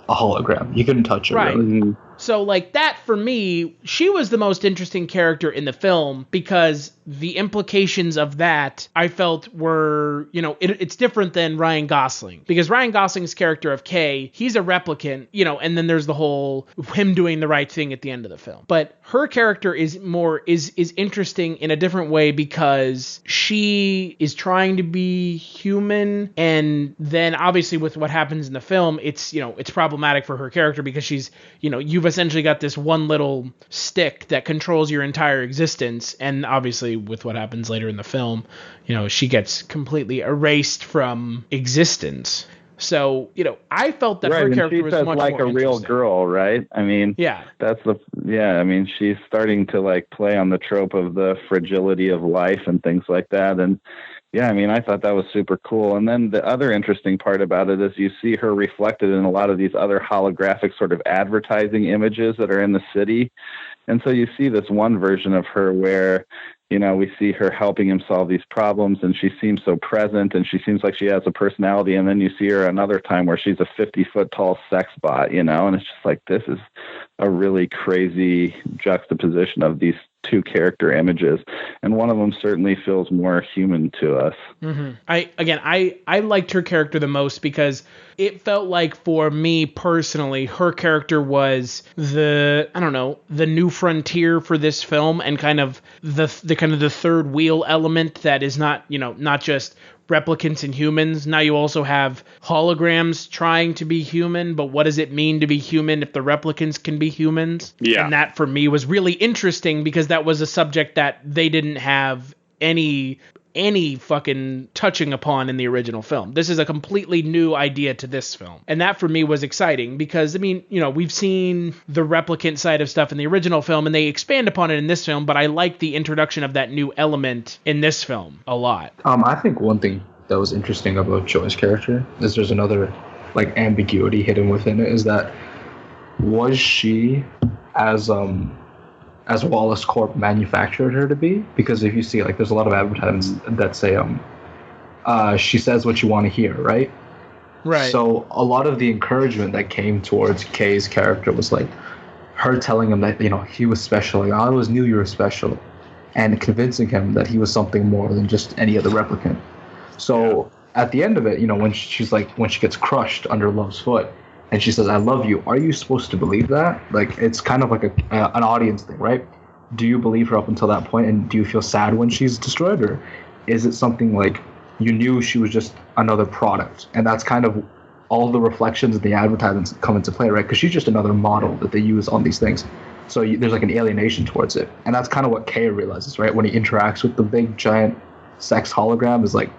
hologram. You couldn't touch her. Right. Really. So, like, that, for me, she was the most interesting character in the film, because the implications of that, I felt, were, you know, it's different than Ryan Gosling. Because Ryan Gosling's character of Kay, he's a replicant, you know, and then there's the whole him doing the right thing at the end of the film. But her character is interesting in a different way, because she is trying to be human, and then, obviously, with what happens in the film, it's, you know, it's problematic for her character, because she's, you know, you've essentially got this one little stick that controls your entire existence, and obviously with what happens later in the film, you know, she gets completely erased from existence. So, you know, I felt that her character was much like more a real girl, right? I mean, I mean, she's starting to like play on the trope of the fragility of life and things like that. And yeah, I mean, I thought that was super cool. And then the other interesting part about it is you see her reflected in a lot of these other holographic sort of advertising images that are in the city. And so you see this one version of her where, you know, we see her helping him solve these problems, and she seems so present, and she seems like she has a personality. And then you see her another time where she's a 50-foot tall sex bot, you know, and it's just like, this is a really crazy juxtaposition of these two character images, and one of them certainly feels more human to us. Mm-hmm. I liked her character the most, because it felt like, for me personally, her character was the new frontier for this film, and kind of the third wheel element that is not just replicants and humans. Now you also have holograms trying to be human, but what does it mean to be human if the replicants can be humans? Yeah. And that, for me, was really interesting, because that was a subject that they didn't have any fucking touching upon in the original film. This is a completely new idea to this film. And that, for me, was exciting, because, I mean, you know, we've seen the replicant side of stuff in the original film, and they expand upon it in this film, but I like the introduction of that new element in this film a lot. I think one thing that was interesting about Joy's character is there's another, like, ambiguity hidden within it, is that was she as Wallace Corp manufactured her to be? Because if you see, like, there's a lot of advertisements that say, she says what you want to hear, right? Right. So a lot of the encouragement that came towards Kay's character was, like, her telling him that, you know, he was special. Like, I always knew you were special. And convincing him that he was something more than just any other replicant. So at the end of it, you know, when she gets crushed under Love's foot, and she says, "I love you." Are you supposed to believe that? Like, it's kind of like an audience thing, right? Do you believe her up until that point, and do you feel sad when she's destroyed, or is it something like you knew she was just another product? And that's kind of all the reflections of the advertisements come into play, right? Because she's just another model that they use on these things. So there's like an alienation towards it. And that's kind of what Kay realizes, right? When he interacts with the big, giant sex hologram, is like,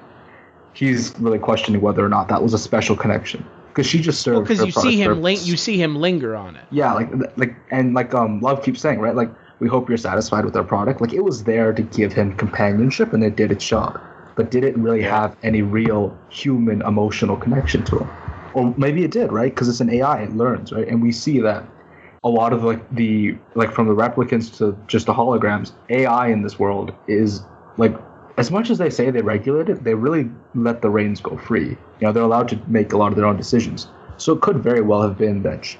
he's really questioning whether or not that was a special connection. Because she just served because her you product see him linger on it. Yeah, like Love keeps saying, right? Like, we hope you're satisfied with our product. Like, it was there to give him companionship, and it did its job. But did it really have any real human emotional connection to him? Or maybe it did, right? Because it's an AI, it learns, right? And we see that a lot of from the replicants to just the holograms, AI in this world is like, as much as they say they regulate it, they really let the reins go free. You know, they're allowed to make a lot of their own decisions. So it could very well have been that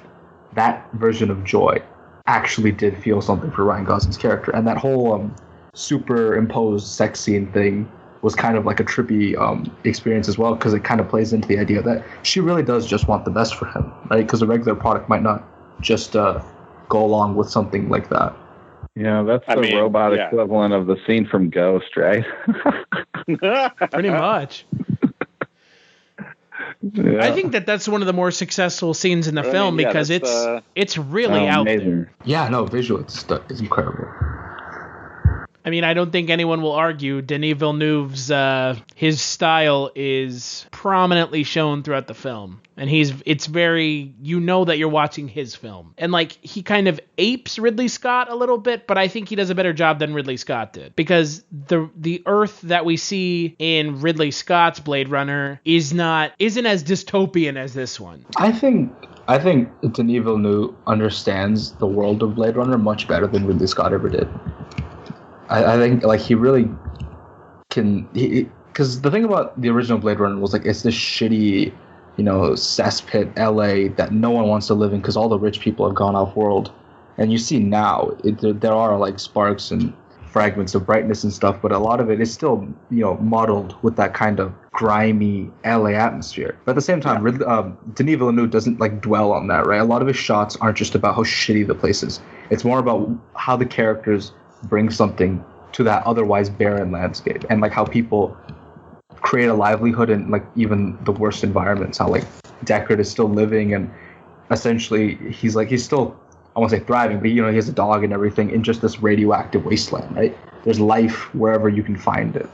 that version of Joy actually did feel something for Ryan Gosling's character. And that whole superimposed sex scene thing was kind of like a trippy experience as well, because it kind of plays into the idea that she really does just want the best for him, right? Because a regular product might not just go along with something like that. Yeah, that's the robot equivalent of the scene from Ghost, right? Pretty much. Yeah. I think that's one of the more successful scenes in the film because it's really out there. Yeah, no, visually it's incredible. I mean, I don't think anyone will argue Denis Villeneuve's his style is prominently shown throughout the film. And it's very, you know that you're watching his film. And like, he kind of apes Ridley Scott a little bit, but I think he does a better job than Ridley Scott did. Because the Earth that we see in Ridley Scott's Blade Runner isn't as dystopian as this one. I think Denis Villeneuve understands the world of Blade Runner much better than Ridley Scott ever did. I think like he really can, because the thing about the original Blade Runner was like, it's this shitty, cesspit LA that no one wants to live in because all the rich people have gone off world. And you see now there are like sparks and fragments of brightness and stuff, but a lot of it is still muddled with that kind of grimy LA atmosphere. But at the same time, Denis Villeneuve doesn't like dwell on that, right? A lot of his shots aren't just about how shitty the place is. It's more about how the characters bring something to that otherwise barren landscape, and like how people create a livelihood in like even the worst environments. How like Deckard is still living, and essentially he's still, I won't say thriving, but he has a dog and everything in just this radioactive wasteland, right? There's life wherever you can find it.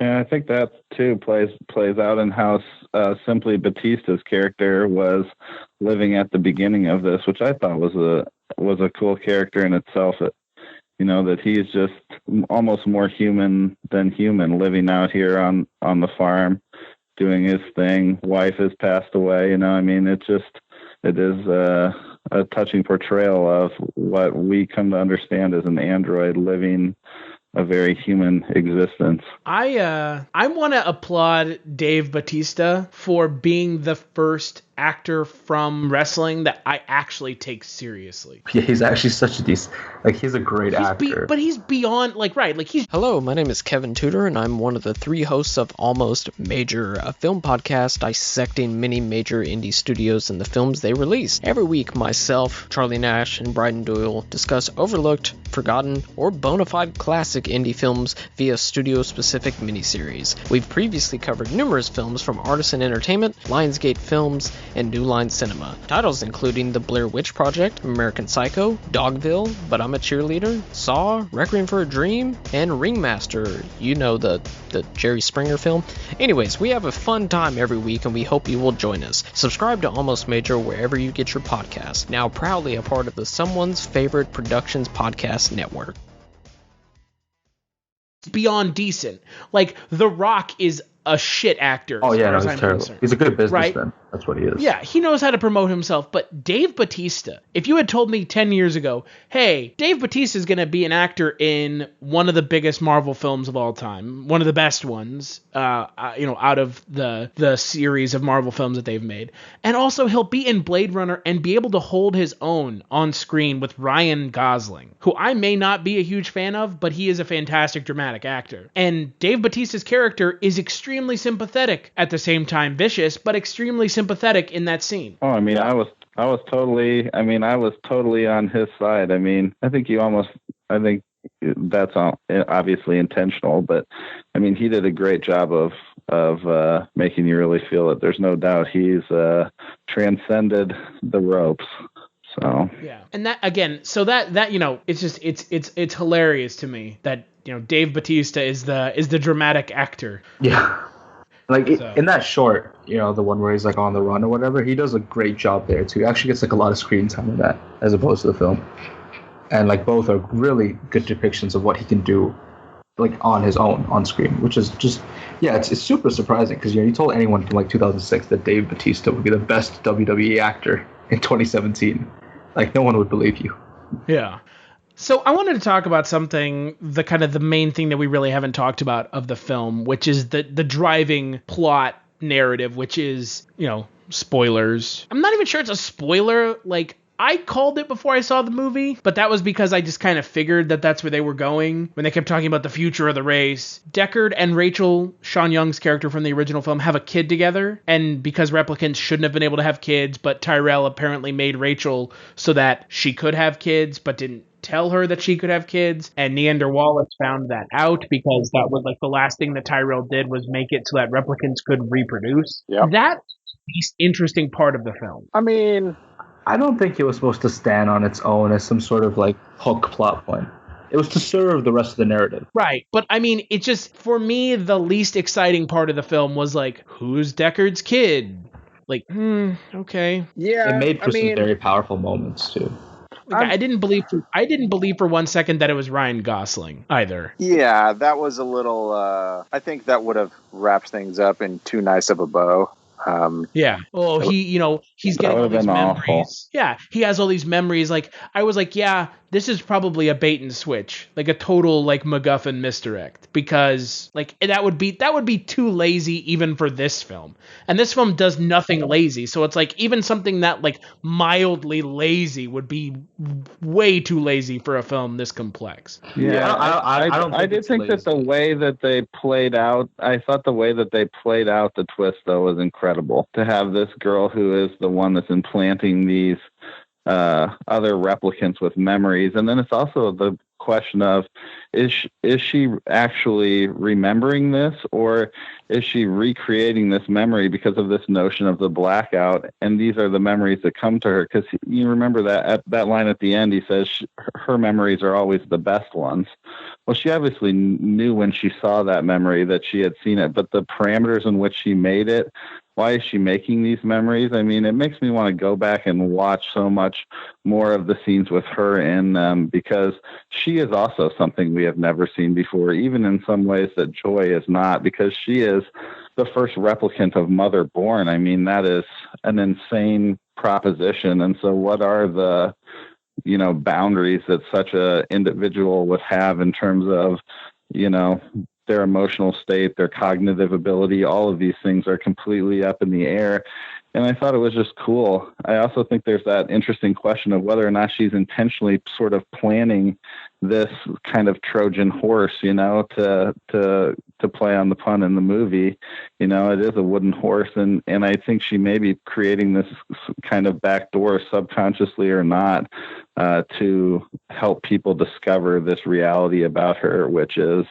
Yeah, I think that too plays out in how simply Batista's character was living at the beginning of this, which I thought was a cool character in itself. That he's just almost more human than human, living out here on the farm, doing his thing. Wife has passed away. It is a touching portrayal of what we come to understand as an android living a very human existence. I want to applaud Dave Bautista for being the first actor from wrestling that I actually take seriously. Yeah, he's actually such a decent, he's a great actor. But he's beyond, he's... Hello, my name is Kevin Tudor, and I'm one of the 3 hosts of Almost Major, a film podcast dissecting many major indie studios and the films they release. Every week, myself, Charlie Nash, and Bryden Doyle discuss overlooked, forgotten, or bona fide classic indie films via studio-specific miniseries. We've previously covered numerous films from Artisan Entertainment, Lionsgate Films, and New Line Cinema. Titles including The Blair Witch Project, American Psycho, Dogville, But I'm a Cheerleader, Saw, Requiem for a Dream, and Ringmaster, the Jerry Springer film. Anyways, we have a fun time every week and we hope you will join us. Subscribe to Almost Major wherever you get your podcasts. Now proudly a part of the Someone's Favorite Productions podcast network. Beyond decent. Like, The Rock is a shit actor. Oh yeah, no, he's terrible. Concerned. He's a good businessman. Right? That's what he is. Yeah, he knows how to promote himself. But Dave Bautista, if you had told me 10 years ago, hey, Dave Bautista is going to be an actor in one of the biggest Marvel films of all time, one of the best ones, out of the series of Marvel films that they've made, and also he'll be in Blade Runner and be able to hold his own on screen with Ryan Gosling, who I may not be a huge fan of, but he is a fantastic dramatic actor. And Dave Bautista's character is extremely sympathetic, at the same time vicious, but extremely sympathetic sympathetic in that scene. Oh, I mean, I was totally on his side. I mean, I think that's obviously intentional, but I mean, he did a great job of making you really feel it. There's no doubt he's transcended the ropes. So yeah, and that again, so that you know, it's just it's hilarious to me that, you know, Dave Bautista is the dramatic actor. Yeah. Like in that short, you know, the one where he's like on the run or whatever, he does a great job there too. He actually gets like a lot of screen time in that as opposed to the film. And like both are really good depictions of what he can do like on his own on screen, which is just, yeah, it's super surprising because, you know, you told anyone from like 2006 that Dave Bautista would be the best WWE actor in 2017. Like, no one would believe you. Yeah. So I wanted to talk about something, the main thing that we really haven't talked about of the film, which is the driving plot narrative, which is, you know, spoilers. I'm not even sure it's a spoiler. Like, I called it before I saw the movie, but that was because I just kind of figured that that's where they were going when they kept talking about the future of the race. Deckard and Rachel, Sean Young's character from the original film, have a kid together, and because replicants shouldn't have been able to have kids, but Tyrell apparently made Rachel so that she could have kids, but didn't tell her that she could have kids, and Neander Wallace found that out because that was like the last thing that Tyrell did was make it so that replicants could reproduce. Yep. That's the least interesting part of the film. I mean, I don't think it was supposed to stand on its own as some sort of like hook plot point. It was to serve the rest of the narrative. Right. But I mean, it just, for me, the least exciting part of the film was like, who's Deckard's kid? Like, okay. Yeah. It made for some very powerful moments too. Like, I didn't believe for 1 second that it was Ryan Gosling either. Yeah, that was a little, I think that would have wrapped things up in too nice of a bow. Yeah. Oh, he's getting all these memories. Awful. Yeah, he has all these memories. Like, I was like, yeah, this is probably a bait and switch, like a total like MacGuffin misdirect, because like that would be too lazy even for this film. And this film does nothing lazy, so it's like even something that like mildly lazy would be way too lazy for a film this complex. Yeah, I did think that the way that they played out, I thought the way that they played out the twist though was incredible. To have this girl who is the one that's implanting these other replicants with memories, and then it's also the question of is she actually remembering this, or is she recreating this memory because of this notion of the blackout, and these are the memories that come to her? Because you remember that line at the end, he says her memories are always the best ones. Well, she obviously knew when she saw that memory that she had seen it, but the parameters in which she made it, why is she making these memories? I mean, it makes me want to go back and watch so much more of the scenes with her in them, because she is also something we have never seen before, even in some ways that Joy is not, because she is the first replicant of Mother Born. I mean, that is an insane proposition. And so what are the, boundaries that such a individual would have in terms of, their emotional state, their cognitive ability? All of these things are completely up in the air. And I thought it was just cool. I also think there's that interesting question of whether or not she's intentionally sort of planning this kind of Trojan horse, to play on the pun in the movie. It is a wooden horse. And I think she may be creating this kind of backdoor, subconsciously or not, to help people discover this reality about her, which is,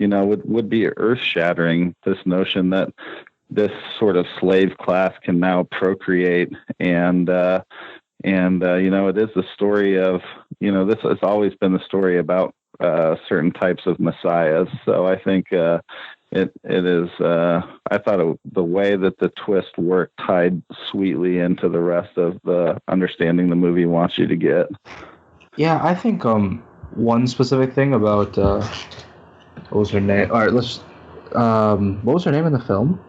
would be earth-shattering, this notion that this sort of slave class can now procreate. And it is the story of, this has always been the story about certain types of messiahs. So I think it is, I thought the way that the twist worked tied sweetly into the rest of the understanding the movie wants you to get. Yeah, I think one specific thing about... what was her name? All right, what was her name in the film?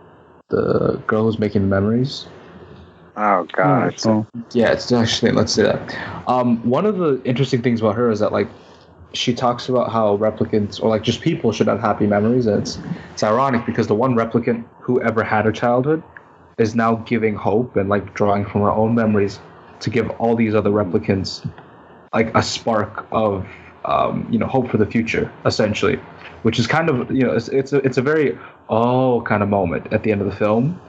The girl who's making memories. Oh God. Yeah, it's actually, let's say that. One of the interesting things about her is that like she talks about how replicants or like just people should have happy memories, and it's ironic because the one replicant who ever had a childhood is now giving hope and like drawing from her own memories to give all these other replicants like a spark of hope for the future, essentially. Which is kind of, it's a very kind of moment at the end of the film,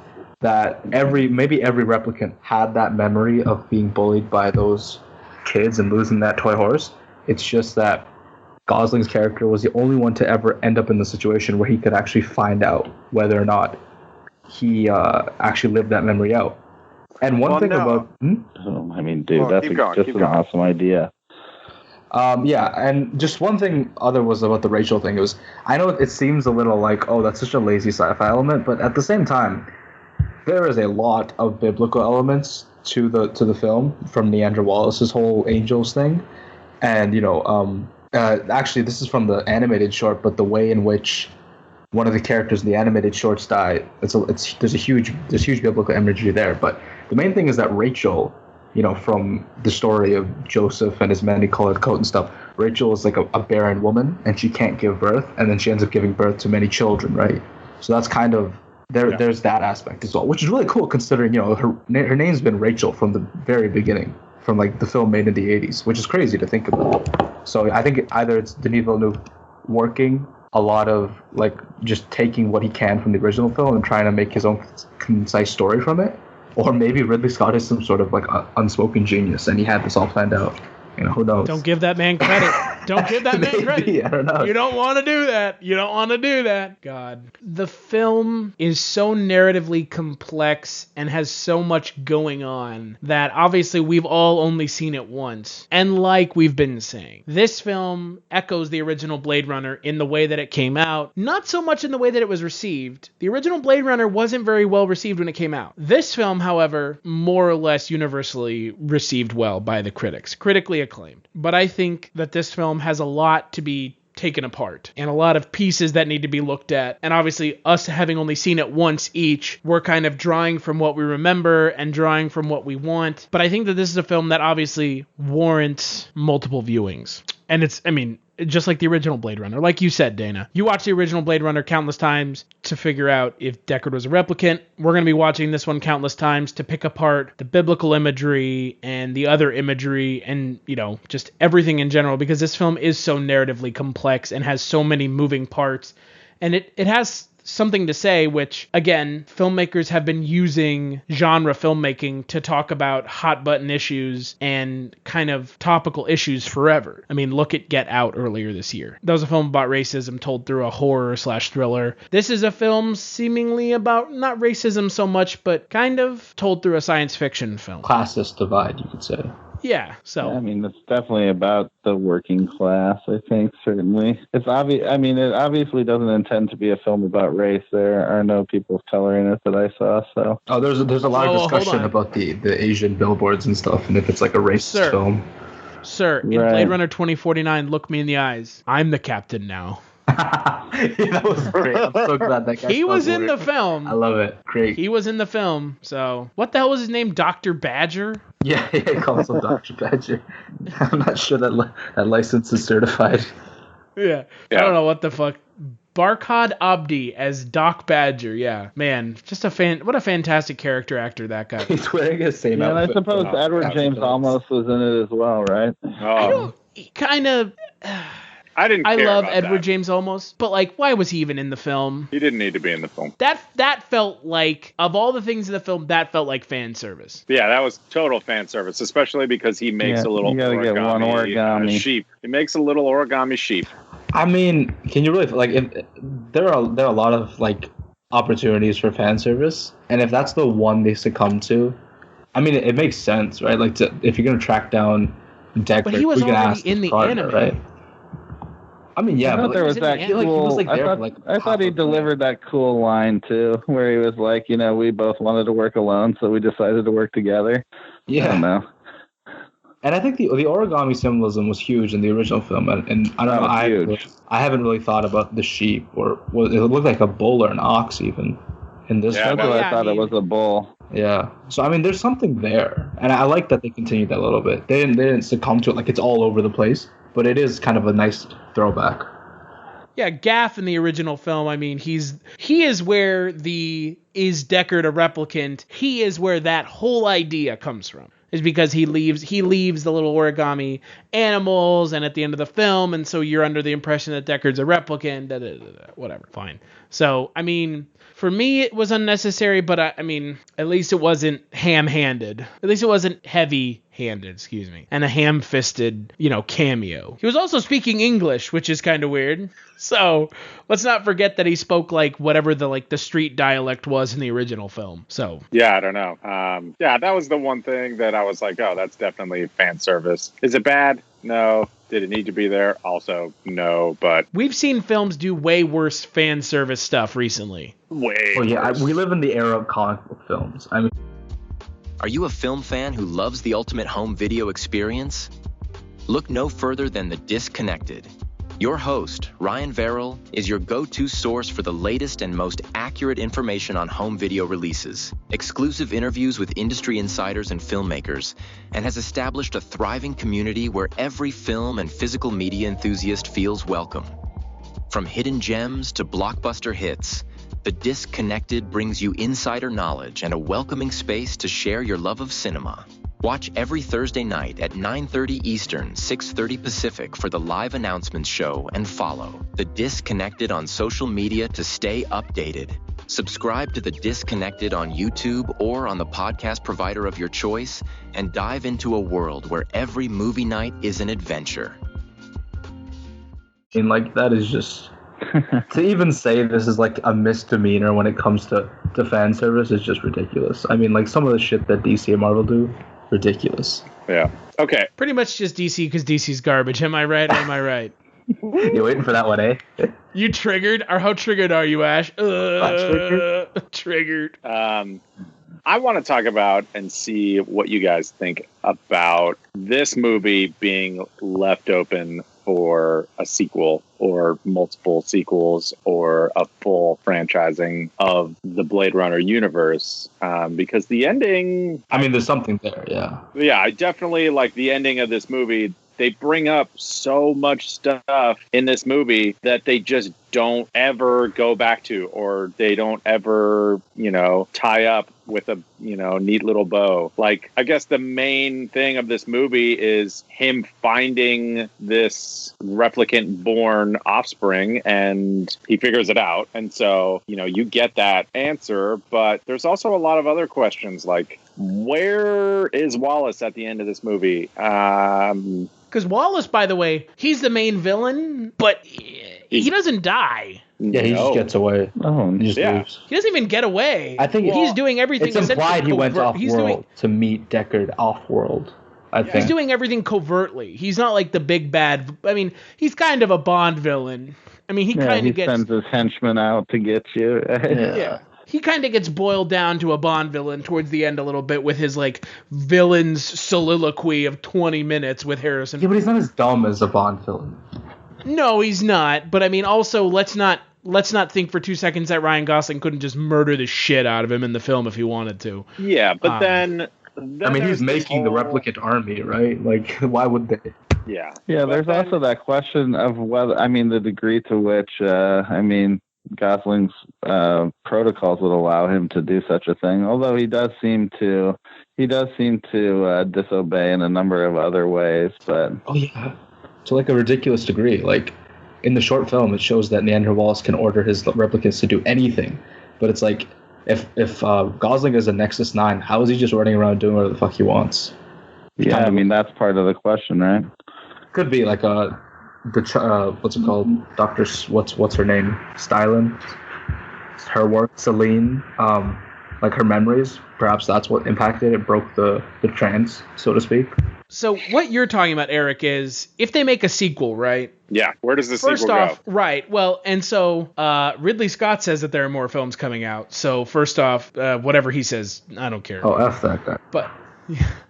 that maybe every replicant had that memory of being bullied by those kids and losing that toy horse. It's just that Gosling's character was the only one to ever end up in the situation where he could actually find out whether or not he actually lived that memory out. And one thing about... I mean, dude, that's just an awesome idea. Yeah, and just one thing other was about the Rachel thing. It was, I know it seems a little like, oh, that's such a lazy sci-fi element, but at the same time, there is a lot of biblical elements to the film, from Neandra Wallace's whole angels thing. And, actually, this is from the animated short, but the way in which one of the characters in the animated shorts die, there's huge biblical imagery there. But the main thing is that Rachel, from the story of Joseph and his many-colored coat and stuff, Rachel is like a barren woman, and she can't give birth, and then she ends up giving birth to many children, right? So that's kind of there's that aspect as well, which is really cool considering her name's been Rachel from the very beginning, from like the film made in the 80s, which is crazy to think about. So I think either it's Denis Villeneuve working a lot of like just taking what he can from the original film and trying to make his own concise story from it, or maybe Ridley Scott is some sort of like unspoken genius and he had this all planned out. Who knows? Don't give that man credit. Don't give that man credit. I don't know. You don't want to do that. You don't want to do that. God. The film is so narratively complex and has so much going on that obviously we've all only seen it once. And like we've been saying, this film echoes the original Blade Runner in the way that it came out, not so much in the way that it was received. The original Blade Runner wasn't very well received when it came out. This film, however, more or less universally received well by the critics. Critically acclaimed. But I think that this film has a lot to be taken apart and a lot of pieces that need to be looked at. And obviously us having only seen it once each, we're kind of drawing from what we remember and drawing from what we want. But I think that this is a film that obviously warrants multiple viewings. And just like the original Blade Runner. Like you said, Dana, you watched the original Blade Runner countless times to figure out if Deckard was a replicant. We're going to be watching this one countless times to pick apart the biblical imagery and the other imagery and, just everything in general, because this film is so narratively complex and has so many moving parts. And it has something to say, which, again, filmmakers have been using genre filmmaking to talk about hot button issues and kind of topical issues forever. Look at Get Out earlier this year. That was a film about racism told through a horror/thriller. This is a film seemingly about not racism so much, but kind of told through a science fiction film. Classist divide, you could say. Yeah, so. It's definitely about the working class, I think, certainly. It's obvious. It obviously doesn't intend to be a film about race. There are no people of color in it that I saw, so. Oh, there's a lot of discussion about the Asian billboards and stuff, and if it's like a racist film. Sir, in Blade Runner 2049, look me in the eyes. I'm the captain now. That was great. I'm so glad that guy. He was in the film. I love it. Great. He was in the film. So, what the hell was his name? Dr. Badger? Yeah, he calls him Dr. Badger. I'm not sure that license is certified. Yeah. I don't know what the fuck. Barkhad Abdi as Doc Badger. Yeah, man, just what a fantastic character actor that guy. He's wearing the same outfit. And I suppose Edward James Olmos was in it as well, right? I didn't care love about Edward that. James Olmos, but why was he even in the film? He didn't need to be in the film. That felt like, of all the things in the film, that felt like fan service. Yeah, that was total fan service, especially because he makes a little origami sheep. He makes a little origami sheep. Can you really there are a lot of opportunities for fan service, and if that's the one they succumb to, it makes sense, right? If you're gonna track down Deckard, but he was already in the anime, right? I thought there was that cool. I thought he delivered that cool line too, where he was like, we both wanted to work alone, so we decided to work together. Yeah. I don't know. And I think the origami symbolism was huge in the original film, and I don't know. I haven't really thought about the sheep, or it looked like a bull or an ox even in this. Yeah, I thought it was a bull. Yeah. So there's something there, and I like that they continued that a little bit. They didn't succumb to it like it's all over the place. But it is kind of a nice throwback. Yeah, Gaff in the original film, he is where is Deckard a replicant? He is where that whole idea comes from. is because he leaves the little origami animals, and at the end of the film, and so you're under the impression that Deckard's a replicant, whatever, fine. So, I mean, for me, it was unnecessary, but I mean, at least it wasn't ham-handed. At least it wasn't heavy-handed, and a ham-fisted, cameo. He was also speaking English, which is kind of weird. So let's not forget that he spoke like whatever the street dialect was in the original film. So yeah, I don't know. That was the one thing that I was like, oh, that's definitely fan service. Is it bad? No. Did it need to be there? Also, no. But we've seen films do way worse fan service stuff recently. Way. Well, yeah, we live in the era of comic book films. I mean, are you a film fan who loves the ultimate home video experience? Look no further than The Disconnected. Your host, Ryan Verrill, is your go-to source for the latest and most accurate information on home video releases, exclusive interviews with industry insiders and filmmakers, and has established a thriving community where every film and physical media enthusiast feels welcome. From hidden gems to blockbuster hits, The Disconnected brings you insider knowledge and a welcoming space to share your love of cinema. Watch every Thursday night at 9:30 Eastern, 6:30 Pacific for the live announcements show, and follow The Disconnected on social media to stay updated. Subscribe to The Disconnected on YouTube or on the podcast provider of your choice, and dive into a world where every movie night is an adventure. That is just... to even say this is like a misdemeanor when it comes to fan service is just ridiculous. I mean, some of the shit that DC and Marvel do, ridiculous. Yeah. Okay. Pretty much just DC because DC's garbage. Am I right? You're waiting for that one, eh? You triggered? Or how triggered are you, Ash? Triggered. I want to talk about and see what you guys think about this movie being left open for a sequel or multiple sequels or a full franchising of the Blade Runner universe, because the ending... I mean, there's something there, yeah. Yeah, I definitely like the ending of this movie. They bring up so much stuff in this movie that they just don't ever go back to, or they don't ever, tie up with a, neat little bow. Like, I guess the main thing of this movie is him finding this replicant-born offspring, and he figures it out. And so, you get that answer, but there's also a lot of other questions, like, where is Wallace at the end of this movie? Because Wallace, by the way, he's the main villain, but he doesn't die. Yeah, he just gets away. Oh, he just leaves. He doesn't even get away. I think he's doing everything. It's implied he went off-world to meet Deckard off-world. I think he's doing everything covertly. He's not like the big bad. I mean, he's kind of a Bond villain. I mean, he sends his henchmen out to get you. Yeah. He kind of gets boiled down to a Bond villain towards the end a little bit with his villain's soliloquy of 20 minutes with Harrison. Yeah, but he's not as dumb as a Bond villain. No, he's not. But I mean, also let's not think for 2 seconds that Ryan Gosling couldn't just murder the shit out of him in the film if he wanted to. Yeah, but then I mean, he's making the replicant army, right? Why would they? Yeah. Yeah, there's also that question of whether, the degree to which, Gosling's protocols would allow him to do such a thing. Although he does seem to disobey in a number of other ways. But oh yeah, to a ridiculous degree. In the short film, it shows that Neander Wallace can order his replicants to do anything. But it's if Gosling is a Nexus 9, how is he just running around doing whatever the fuck he wants? Yeah, that's part of the question, right? Could be what's it called? Dr. What's her name? Stylen. Her work, Celine. Her memories. Perhaps that's what impacted it, broke the trance, so to speak. So what you're talking about, Eric, is if they make a sequel, right? Yeah. Where does the sequel go? First off, right. Well, and so Ridley Scott says that there are more films coming out. So first off, whatever he says, I don't care. Oh, F that guy. But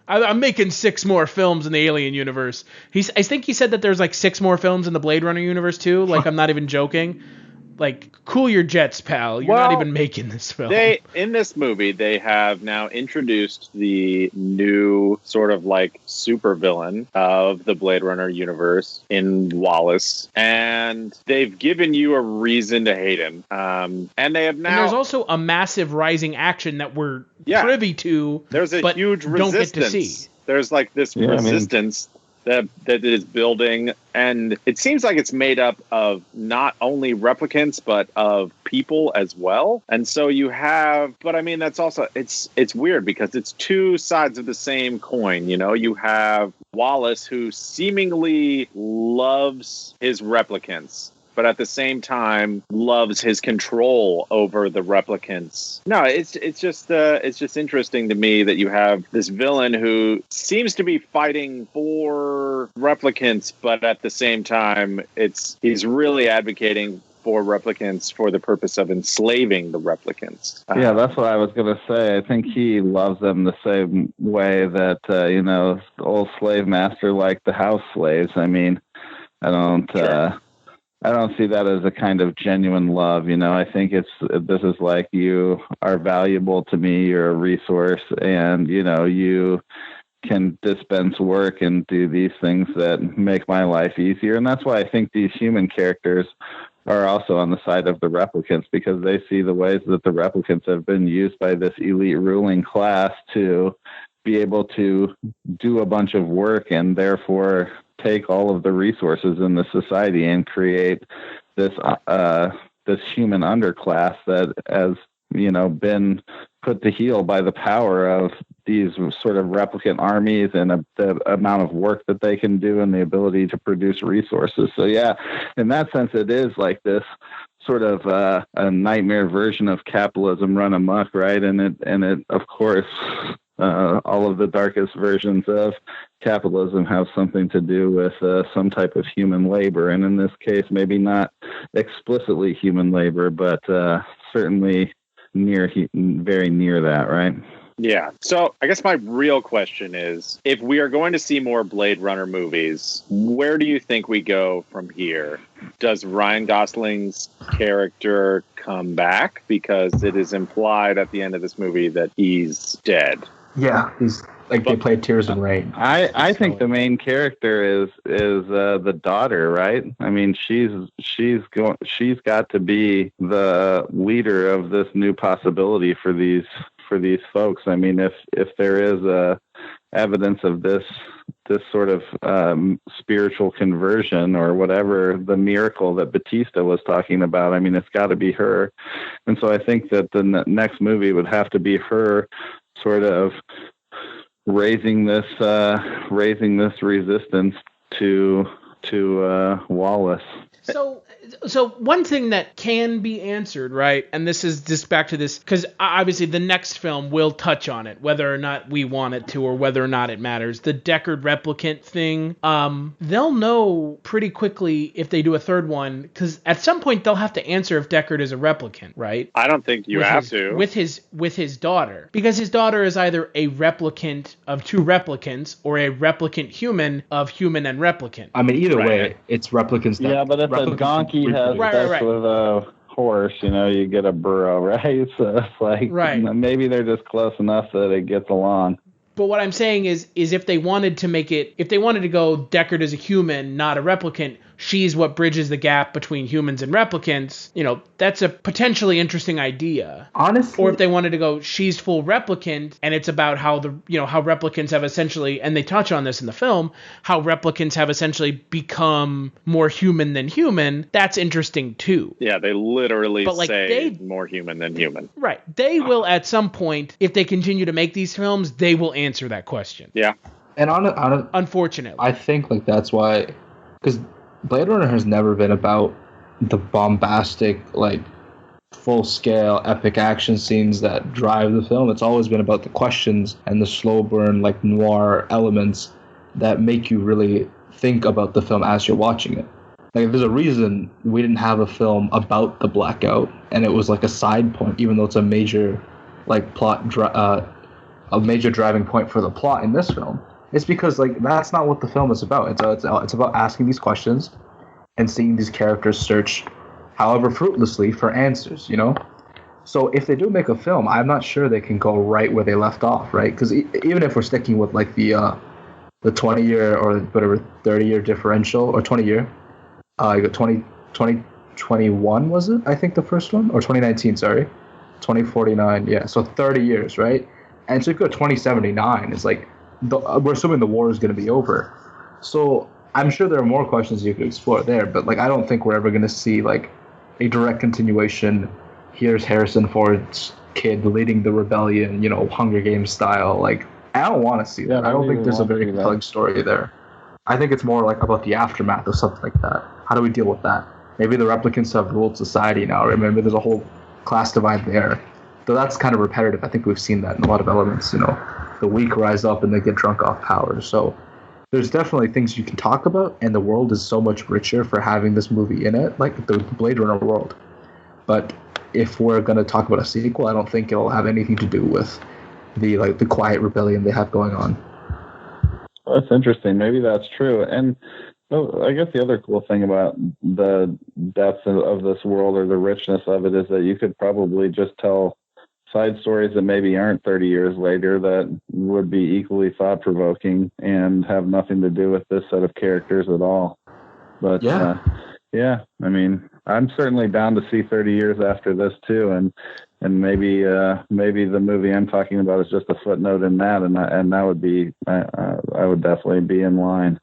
I'm making 6 more films in the Alien universe. I think he said that there's 6 more films in the Blade Runner universe too. I'm not even joking. Cool your jets, pal. You're not even making this film. In this movie, they have now introduced the new sort of supervillain of the Blade Runner universe in Wallace, and they've given you a reason to hate him. And they have now. And there's also a massive rising action that we're privy to. There's a huge resistance. Don't get to see. There's like this resistance that is building, and it seems like it's made up of not only replicants but of people as well. And so you have, but I mean that's also it's weird because it's two sides of the same coin. You know, you have Wallace who seemingly loves his replicants, but at the same time loves his control over the replicants. No, it's just interesting to me that you have this villain who seems to be fighting for replicants, but at the same time he's really advocating for replicants for the purpose of enslaving the replicants. Yeah, that's what I was going to say. I think he loves them the same way that, the old slave master liked the house slaves. I mean, I don't see that as a kind of genuine love. I think this is like, you are valuable to me, you're a resource, and, you can dispense work and do these things that make my life easier. And that's why I think these human characters are also on the side of the replicants, because they see the ways that the replicants have been used by this elite ruling class to be able to do a bunch of work and therefore take all of the resources in the society and create this human underclass that has been put to heel by the power of these sort of replicant armies and the amount of work that they can do and the ability to produce resources. So yeah, in that sense, it is like this sort of a nightmare version of capitalism run amok, right? And it of course, all of the darkest versions of capitalism have something to do with some type of human labor. And in this case, maybe not explicitly human labor, but certainly very near that, right? Yeah. So I guess my real question is, if we are going to see more Blade Runner movies, where do you think we go from here? Does Ryan Gosling's character come back? Because it is implied at the end of this movie that he's dead. Yeah, he's like they played Tears in Rain. I think the main character is the daughter, right? I mean, she's got to be the leader of this new possibility for these folks. I mean, if there is evidence of this sort of spiritual conversion or whatever, the miracle that Batista was talking about, I mean, it's got to be her. And so I think that the next movie would have to be her sort of raising this resistance to Wallace. So one thing that can be answered, right? And this is just back to this, because obviously the next film will touch on it, whether or not we want it to or whether or not it matters. The Deckard replicant thing, they'll know pretty quickly if they do a third one, because at some point they'll have to answer if Deckard is a replicant, right? I don't think you have to. With his daughter. Because his daughter is either a replicant of two replicants or a replicant human of human and replicant. I mean, either way, it's replicants. Yeah, but if a donkey has sex with a horse, you get a burro, right? So it's like, maybe they're just close enough that it gets along. But what I'm saying is if they wanted to go Deckard as a human, not a replicant, she's what bridges the gap between humans and replicants, that's a potentially interesting idea. Honestly. Or if they wanted to go, she's full replicant, and it's about how how replicants have essentially, and they touch on this in the film, how replicants have essentially become more human than human, that's interesting too. Yeah, they literally say more human than human. Right. They will at some point, if they continue to make these films, they will answer that question. Yeah. And unfortunately. I think that's why, because Blade Runner has never been about the bombastic, full-scale epic action scenes that drive the film. It's always been about the questions and the slow burn, noir elements that make you really think about the film as you're watching it. There's a reason we didn't have a film about the blackout, and it was a side point, even though it's a major, a major driving point for the plot in this film. It's because that's not what the film is about. It's about asking these questions and seeing these characters search, however fruitlessly, for answers. So if they do make a film, I'm not sure they can go right where they left off, right? Because even if we're sticking with the 20-year or whatever 30-year differential, or 20-year, you got 2021 was it? I think the first one, or 2019, sorry, 2049. Yeah, so 30 years, right? And so you've got 2079. It's we're assuming the war is going to be over. So I'm sure there are more questions you could explore there, but like I don't think we're ever going to see like a direct continuation. Here's Harrison Ford's kid leading the rebellion, Hunger Games style. Like I don't want to see that. I don't think there's a very compelling story there. I think it's more like about the aftermath of something like that. How do we deal with that? Maybe the replicants have ruled society now. Remember, there's a whole class divide there. Though that's kind of repetitive. I think we've seen that in a lot of elements. The weak rise up and they get drunk off power. So there's definitely things you can talk about, and the world is so much richer for having this movie in it, like the Blade Runner world. But if we're going to talk about a sequel, I don't think it'll have anything to do with the quiet rebellion they have going on. That's interesting. Maybe that's true. And I guess the other cool thing about the depth of this world, or the richness of it, is that you could probably just tell side stories that maybe aren't 30 years later that would be equally thought-provoking and have nothing to do with this set of characters at all. But yeah, I mean, I'm certainly down to see 30 years after this too, and maybe the movie I'm talking about is just a footnote in that, and that would be I would definitely be in line.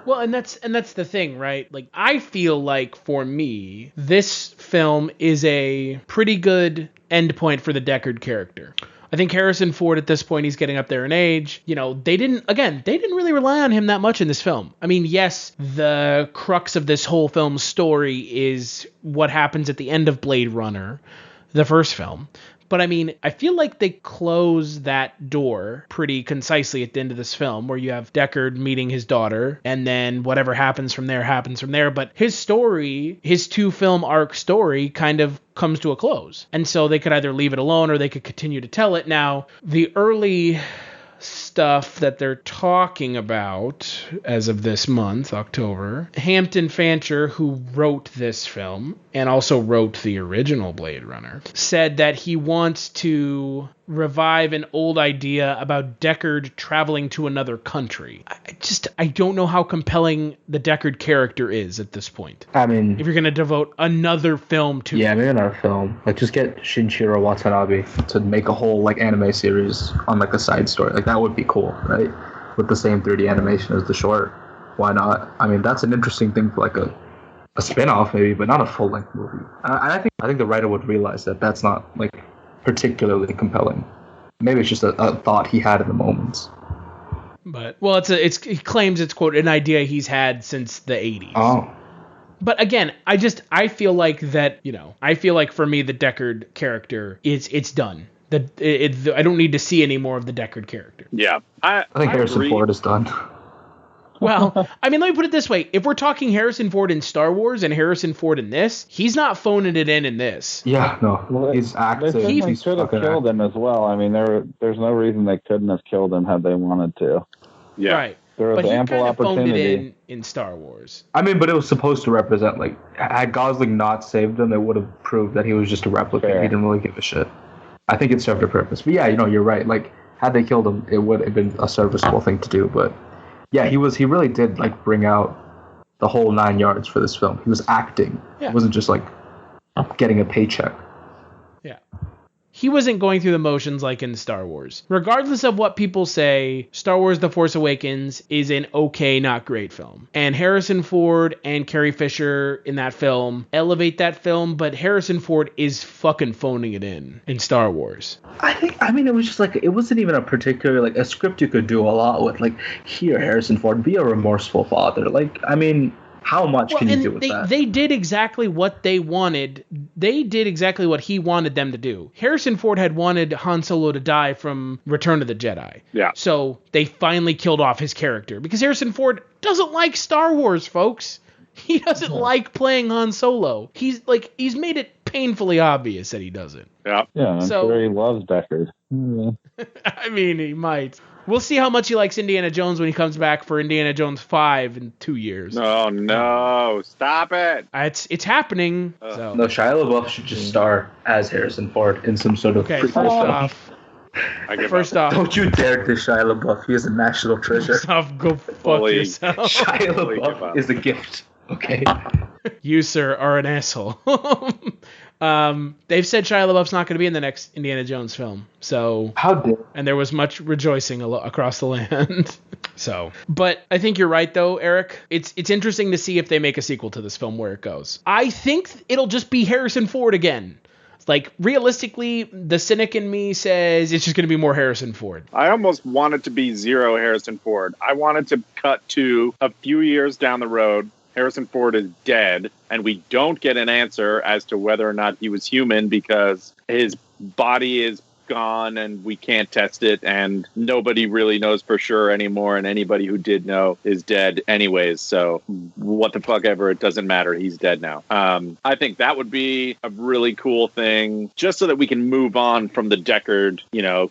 Well, and that's the thing, right? Like, I feel like for me, this film is a pretty good endpoint for the Deckard character. I think Harrison Ford at this point, he's getting up there in age. They didn't really rely on him that much in this film. I mean, yes, the crux of this whole film's story is what happens at the end of Blade Runner, the first film. But I mean, I feel like they close that door pretty concisely at the end of this film, where you have Deckard meeting his daughter, and then whatever happens from there happens from there. But his story, his 2-film arc story, kind of comes to a close. And so they could either leave it alone or they could continue to tell it. Now, the early stuff that they're talking about as of this month, October, Hampton Fancher, who wrote this film and also wrote the original Blade Runner, said that he wants to revive an old idea about Deckard traveling to another country. I don't know how compelling the Deckard character is at this point. I mean, if you're going to devote another film to maybe another film. Like, just get Shinichiro Watanabe to make a whole, like, anime series on, like, a side story. Like, that would be cool, right? With the same 3D animation as the short. Why not? I mean, that's an interesting thing for, like, a spin-off, maybe, but not a full-length movie. I think the writer would realize that that's not, like, particularly compelling. Maybe it's just a thought he had in the moments. But, well, he claims it's, quote, an idea he's had since the 80s. Oh. But again, I feel like that, I feel like for me, the Deckard character, it's done. I don't need to see any more of the Deckard character. Yeah. I think Harrison Ford is done. Well, I mean, let me put it this way. If we're talking Harrison Ford in Star Wars and Harrison Ford in this, he's not phoning it in this. Yeah, no. He's active. They could have killed him as well. I mean, there's no reason they couldn't have killed him had they wanted to. Yeah. Right. There was ample opportunity. Phoned it in Star Wars. I mean, but it was supposed to represent, like, had Gosling not saved him, it would have proved that he was just a replicant. Fair. He didn't really give a shit. I think it served a purpose. But yeah, you're right. Like, had they killed him, it would have been a serviceable thing to do, but yeah, he really did, like, bring out the whole 9 yards for this film. He was acting. Yeah. It wasn't just, like, getting a paycheck. Yeah. He wasn't going through the motions like in Star Wars. Regardless of what people say, Star Wars The Force Awakens is an okay, not great film. And Harrison Ford and Carrie Fisher in that film elevate that film, but Harrison Ford is fucking phoning it in Star Wars. I mean, it was just like, it wasn't even a particular, like, a script you could do a lot with. Like, here, Harrison Ford, be a remorseful father. Like, I mean, how much can you do with that? They did exactly what they wanted. They did exactly what he wanted them to do. Harrison Ford had wanted Han Solo to die from Return of the Jedi. Yeah. So they finally killed off his character. Because Harrison Ford doesn't like Star Wars, folks. He doesn't like playing Han Solo. He's made it painfully obvious that he doesn't. Yeah. Yeah, I'm sure he loves Deckard. I mean, he might. We'll see how much he likes Indiana Jones when he comes back for Indiana Jones 5 in 2 years. Oh, no. Stop it. It's happening. So. No, Shia LaBeouf should just star as Harrison Ford in some sort of... Okay, first off... Don't you dare diss Shia LaBeouf. He is a national treasure. First off, go fuck yourself. Shia LaBeouf is a gift. Okay? You, sir, are an asshole. They've said Shia LaBeouf's not going to be in the next Indiana Jones film. So how dare? And there was much rejoicing across the land. So, but I think you're right though, Eric. It's interesting to see if they make a sequel to this film, where it goes. I think it'll just be Harrison Ford again. Like, realistically, the cynic in me says it's just going to be more Harrison Ford. I almost want it to be zero Harrison Ford. I wanted to cut to a few years down the road. Harrison Ford is dead, and we don't get an answer as to whether or not he was human because his body is gone and we can't test it, and nobody really knows for sure anymore, and anybody who did know is dead anyways, so what the fuck ever, it doesn't matter, he's dead now. I think that would be a really cool thing, just so that we can move on from the Deckard,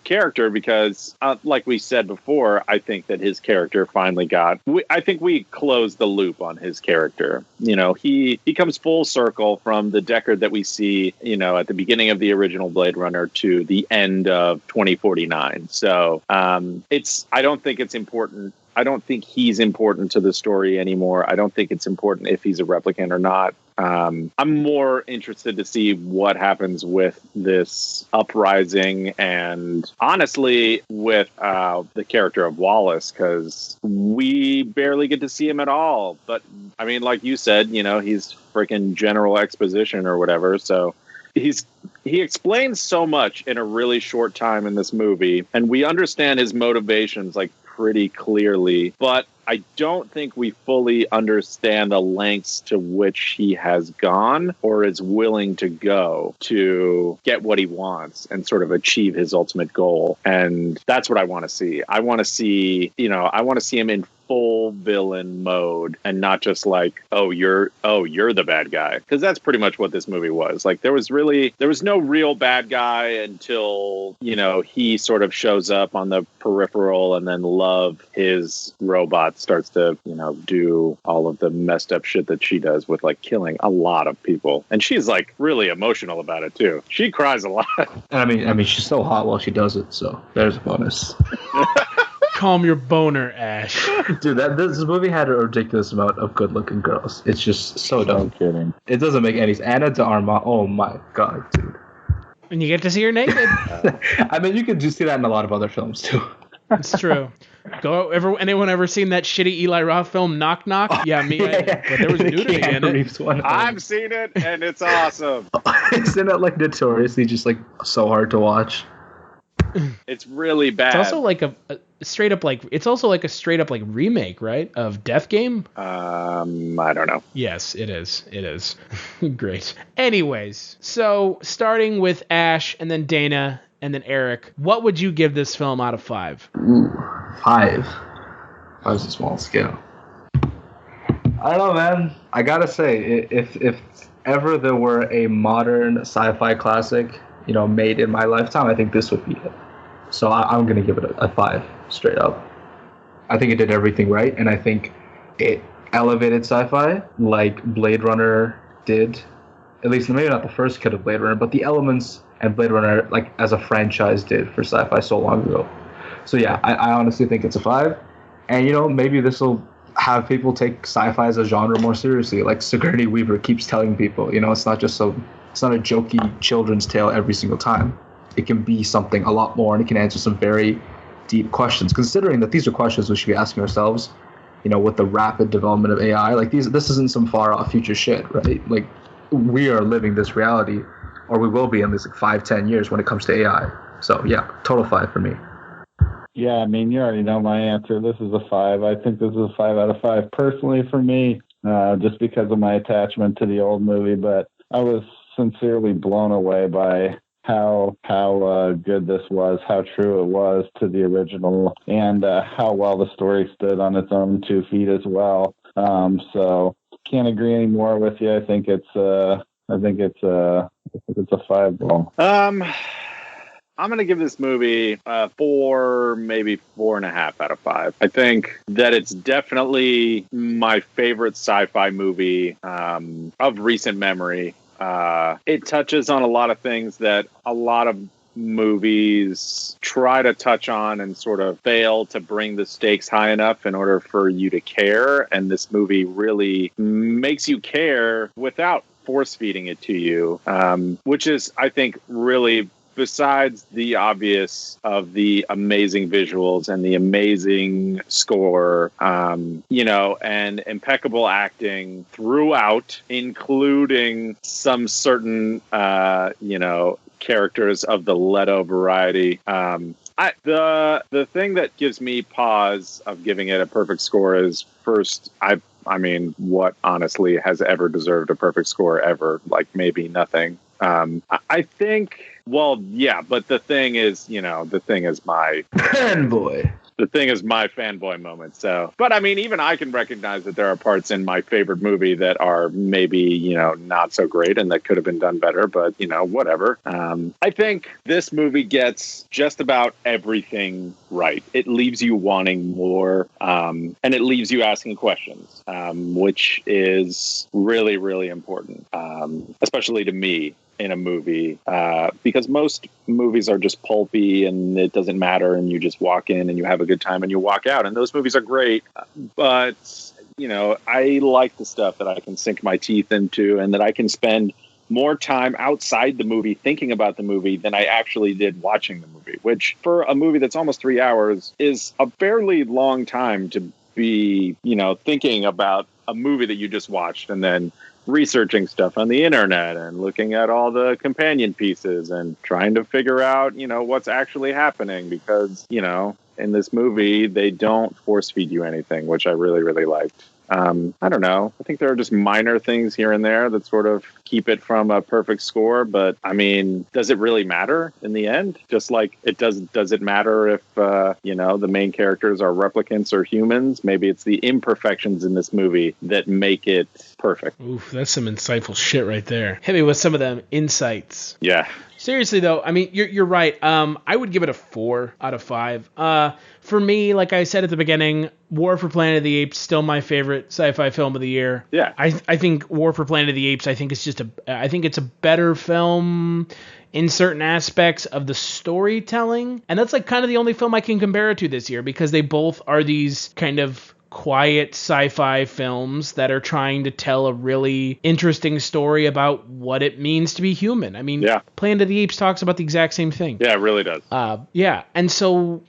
character, because like we said before, I think that his character finally I think we closed the loop on his character. He comes full circle from the Deckard that we see, at the beginning of the original Blade Runner to the end of 2049. So I don't think it's important. I don't think he's important to the story anymore. I don't think it's important if he's a replicant or not. I'm more interested to see what happens with this uprising and honestly with the character of Wallace, because we barely get to see him at all. But I mean, like you said, he's freaking general exposition or whatever. So he explains so much in a really short time in this movie, and we understand his motivations like pretty clearly, but I don't think we fully understand the lengths to which he has gone or is willing to go to get what he wants and sort of achieve his ultimate goal. And that's what I want to see. I want to see him in full villain mode and not just like, you're the bad guy, because that's pretty much what this movie was. Like there was no real bad guy until he sort of shows up on the peripheral, and then Love, his robot, starts to do all of the messed up shit that she does with like killing a lot of people, and she's like really emotional about it too. She cries a lot. I mean she's so hot while she does it, so there's a bonus. Calm your boner, Ash. Dude, this movie had a ridiculous amount of good-looking girls. It's just so dumb. I'm kidding. It doesn't make any sense. Anna de Armas, oh my god, dude. And you get to see her naked. I mean, you could just see that in a lot of other films too. It's true. Anyone ever seen that shitty Eli Roth film, Knock Knock? Yeah, me. But there was nudity in it. I've seen it, and it's awesome. Isn't it like notoriously just like so hard to watch? It's really bad. It's also like a straight up remake, right, of Death Game? I don't know. Yes, it is. Great. Anyways, so starting with Ash and then Dana and then Eric, what would you give this film out of 5? Ooh, 5. 5's a small scale. I don't know, man. I gotta say, if ever there were a modern sci-fi classic, made in my lifetime, I think this would be it. So I'm going to give it a 5, straight up. I think it did everything right, and I think it elevated sci-fi like Blade Runner did. At least maybe not the first cut of Blade Runner, but the elements and Blade Runner, like as a franchise, did for sci-fi so long ago. So yeah, I honestly think it's a 5. And maybe this will have people take sci-fi as a genre more seriously, like Sigourney Weaver keeps telling people. It's not just it's not a jokey children's tale every single time. It can be something a lot more, and it can answer some very deep questions, considering that these are questions we should be asking ourselves, with the rapid development of AI. Like this isn't some far off future shit, right? Like we are living this reality, or we will be in this 5-10 years when it comes to AI. So yeah, total 5 for me. Yeah, I mean, you already know my answer. This is a 5. I think this is a 5 out of 5 personally for me, just because of my attachment to the old movie, but I was sincerely blown away by how good this was, how true it was to the original, and how well the story stood on its own 2 feet as well. So can't agree any more with you. I think it's a 5 ball. I'm going to give this movie 4, maybe 4.5 out of 5. I think that it's definitely my favorite sci-fi movie of recent memory. It touches on a lot of things that a lot of movies try to touch on and sort of fail to bring the stakes high enough in order for you to care. And this movie really makes you care without force feeding it to you, which is, I think, really, besides the obvious of the amazing visuals and the amazing score, and impeccable acting throughout, including some certain, characters of the Leto variety. The thing that gives me pause of giving it a perfect score is, first, what honestly has ever deserved a perfect score ever? Like, maybe nothing. I think, well, yeah, but the thing is my fanboy. The thing is my fanboy moment. So, but I mean, even I can recognize that there are parts in my favorite movie that are maybe, not so great and that could have been done better, but, whatever. I think this movie gets just about everything right. It leaves you wanting more, and it leaves you asking questions, which is really, really important, especially to me in a movie, because most movies are just pulpy and it doesn't matter and you just walk in and you have a good time and you walk out, and those movies are great, but I like the stuff that I can sink my teeth into and that I can spend more time outside the movie thinking about the movie than I actually did watching the movie, which for a movie that's almost 3 hours is a fairly long time to be thinking about a movie that you just watched and then researching stuff on the internet and looking at all the companion pieces and trying to figure out, what's actually happening, because, in this movie, they don't force feed you anything, which I really, really liked. I don't know. I think there are just minor things here and there that sort of keep it from a perfect score. But I mean, does it really matter in the end? Just like it does it matter if, the main characters are replicants or humans? Maybe it's the imperfections in this movie that make it perfect. Oof, that's some insightful shit right there. Hit me with some of them insights. Yeah. Seriously, though, I mean, you're right. I would give it a 4 out of 5. For me, like I said at the beginning, War for Planet of the Apes still my favorite sci-fi film of the year. Yeah. I think War for Planet of the Apes, I think it's a better film in certain aspects of the storytelling, and that's like kind of the only film I can compare it to this year, because they both are these kind of quiet sci-fi films that are trying to tell a really interesting story about what it means to be human. I mean, yeah. Planet of the Apes talks about the exact same thing. Yeah, it really does. Yeah. And so,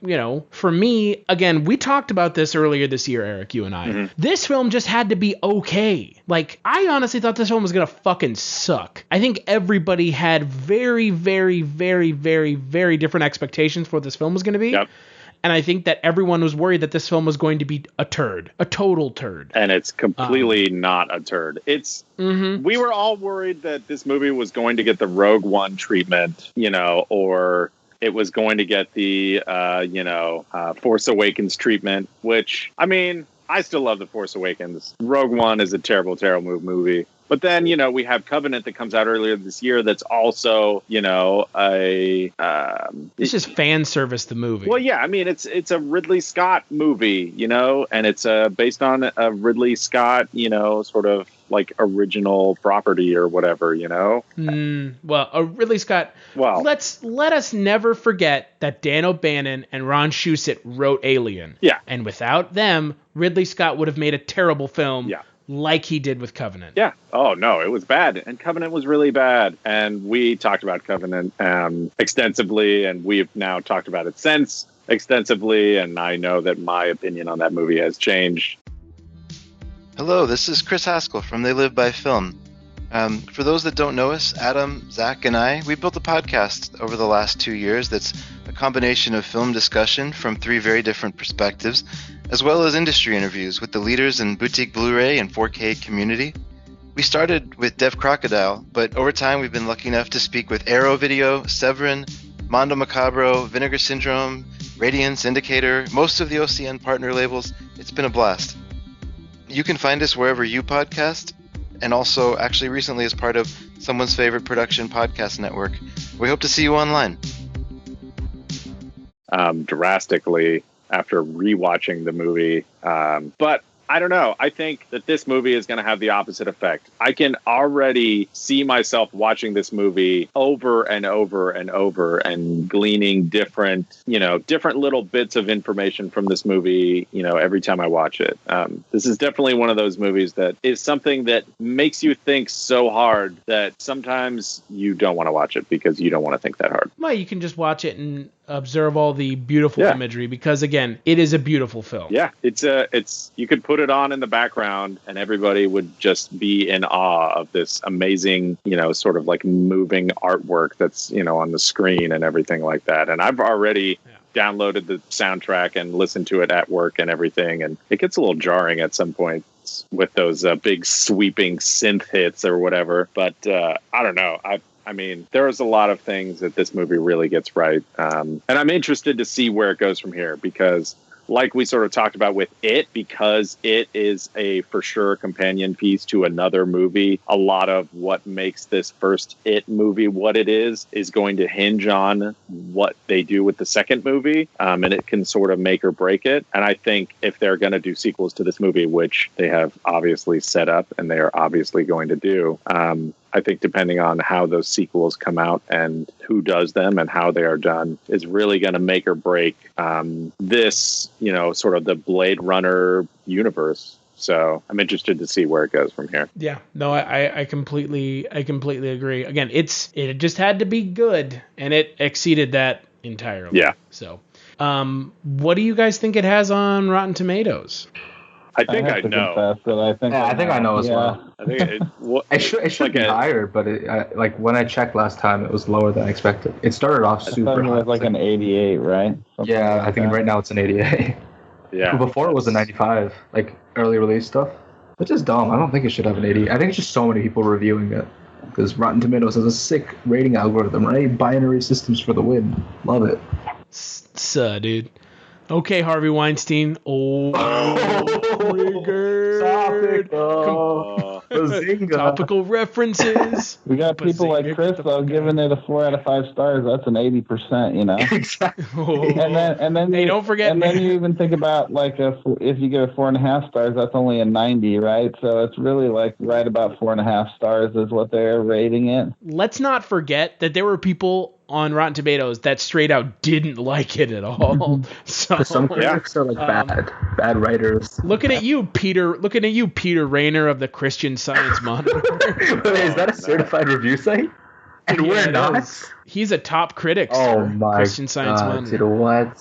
for me, again, we talked about this earlier this year, Eric, you and I. Mm-hmm. This film just had to be okay. Like, I honestly thought this film was going to fucking suck. I think everybody had very, very, very, very, very different expectations for what this film was going to be. Yep. And I think that everyone was worried that this film was going to be a turd, a total turd. And it's completely not a turd. It's We were all worried that this movie was going to get the Rogue One treatment, or it was going to get the, Force Awakens treatment, which, I mean, I still love The Force Awakens. Rogue One is a terrible, terrible movie. But then, we have Covenant that comes out earlier this year that's also, it's just fan service, the movie. Well, yeah, I mean, it's a Ridley Scott movie, and it's based on a Ridley Scott, sort of like original property or whatever, Well, a Ridley Scott. Well, let us never forget that Dan O'Bannon and Ron Shusett wrote Alien. Yeah. And without them, Ridley Scott would have made a terrible film. Yeah. Like he did with Covenant. Yeah. Oh, no, it was bad. And Covenant was really bad. And we talked about Covenant extensively, and we've now talked about it since extensively. And I know that my opinion on that movie has changed. Hello, this is Chris Haskell from They Live by Film. For those that don't know us, Adam, Zach, and I, we built a podcast over the last 2 years that's a combination of film discussion from 3 very different perspectives, as well as industry interviews with the leaders in boutique Blu-ray and 4K community. We started with Deaf Crocodile, but over time we've been lucky enough to speak with Arrow Video, Severin, Mondo Macabro, Vinegar Syndrome, Radiance, Indicator, most of the OCN partner labels. It's been a blast. You can find us wherever you podcast, and also actually recently as part of Someone's Favorite Production Podcast Network. We hope to see you online. Drastically after rewatching the movie. But I don't know. I think that this movie is going to have the opposite effect. I can already see myself watching this movie over and over and over and gleaning different little bits of information from this movie, every time I watch it. This is definitely one of those movies that is something that makes you think so hard that sometimes you don't want to watch it because you don't want to think that hard. Well, you can just watch it and observe all the beautiful imagery because, again, it is a beautiful film. Yeah, it's you could put it on in the background and everybody would just be in awe of this amazing, sort of like moving artwork that's, on the screen and everything like that. And I've already downloaded the soundtrack and listened to it at work and everything. And it gets a little jarring at some point with those big sweeping synth hits or whatever. But I don't know. I mean, there's a lot of things that this movie really gets right. And I'm interested to see where it goes from here because like we sort of talked about with It, because it is a for sure companion piece to another movie, a lot of what makes this first It movie what it is going to hinge on what they do with the second movie. And it can sort of make or break it. And I think if they're going to do sequels to this movie, which they have obviously set up and they are obviously going to do, I think depending on how those sequels come out and who does them and how they are done is really going to make or break this, sort of the Blade Runner universe. So I'm interested to see where it goes from here. Yeah, no, I completely agree. Again, it just had to be good, and it exceeded that entirely. Yeah. So, what do you guys think it has on Rotten Tomatoes? I think I know. I think I know as well. I think it should be higher, but when I checked last time, it was lower than I expected. It started off super high. It was like an 88, right? Something I think right now it's an 88. Yeah. But before it was a 95, like early release stuff, which is dumb. I don't think it should have an 80. I think it's just so many people reviewing it because Rotten Tomatoes has a sick rating algorithm, right? Binary systems for the win. Love it. Dude. Okay, Harvey Weinstein. Topical references. We got people like Chris though giving it a 4 out of 5 stars. That's an 80%, Exactly. And then hey, don't forget. And then you even think about like if you give it 4.5 stars, that's only a 90, right? So it's really like right about 4.5 stars is what they're rating it. Let's not forget that there were people on Rotten Tomatoes that straight out didn't like it at all. So some critics are like bad writers. Looking at you, Peter Rayner of the Christian Science Monitor. Is that a certified review site? And we're not. He's a top critic. For Christian Science Monitor. What?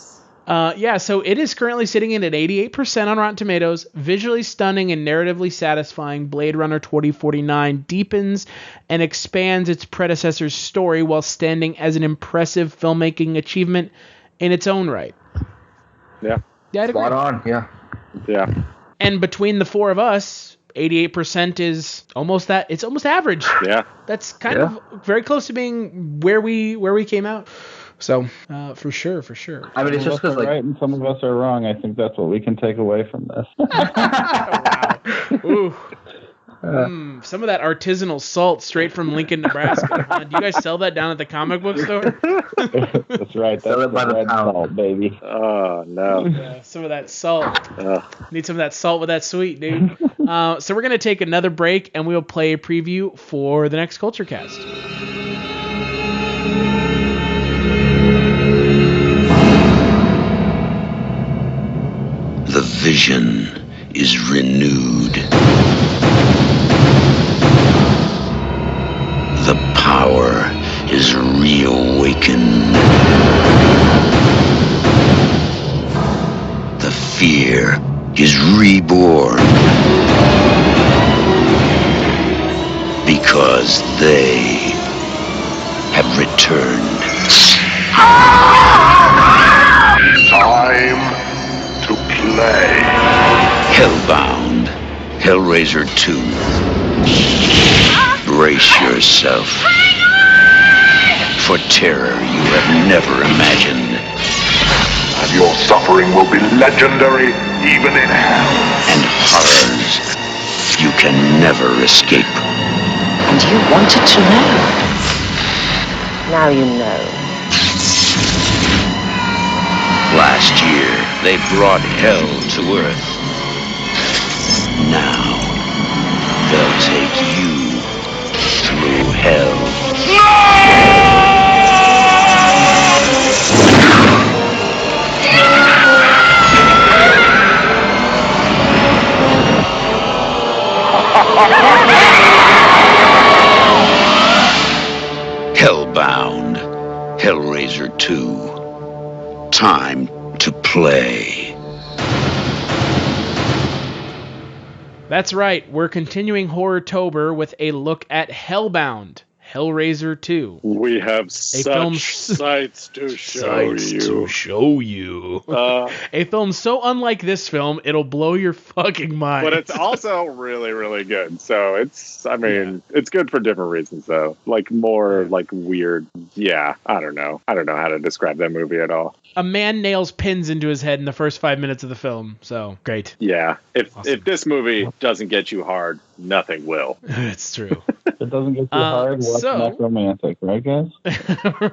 So it is currently sitting in at 88% on Rotten Tomatoes. Visually stunning and narratively satisfying, Blade Runner 2049 deepens and expands its predecessor's story while standing as an impressive filmmaking achievement in its own right. Yeah. I'd agree. Spot on, yeah. Yeah. And between the four of us, 88% is almost that. It's almost average. Yeah. That's kind of very close to being where we came out. So, for sure. I mean, it's just because right and some of us are wrong. I think that's what we can take away from this. Wow. Ooh. Some of that artisanal salt straight from Lincoln, Nebraska. Do you guys sell that down at the comic book store? That's right. That's the red salt, baby. Oh, no. Yeah, some of that salt. Need some of that salt with that sweet, dude. So we're going to take another break, and we'll play a preview for the next Kulturecast. The vision is renewed. The power is reawakened. The fear is reborn. Because they have returned. Time to play. Hellbound, Hellraiser 2. Brace yourself for terror you have never imagined. And your suffering will be legendary even in hell. And horrors you can never escape. And you wanted to know. Now you know. Last year, they brought hell to Earth. Now, they'll take you through hell. Hellbound, Hellraiser 2. Time to play. That's right, we're continuing Horror-tober with a look at Hellbound, Hellraiser 2. We have sights to show you. A film so unlike this film, it'll blow your fucking mind. But it's also really, really good. So it's good for different reasons, though. Like, more, like, weird. Yeah, I don't know how to describe that movie at all. A man nails pins into his head in the first 5 minutes of the film, so great. Yeah, if this movie doesn't get you hard, nothing will. It's true. It doesn't get you hard, what's necromantic, right, guys?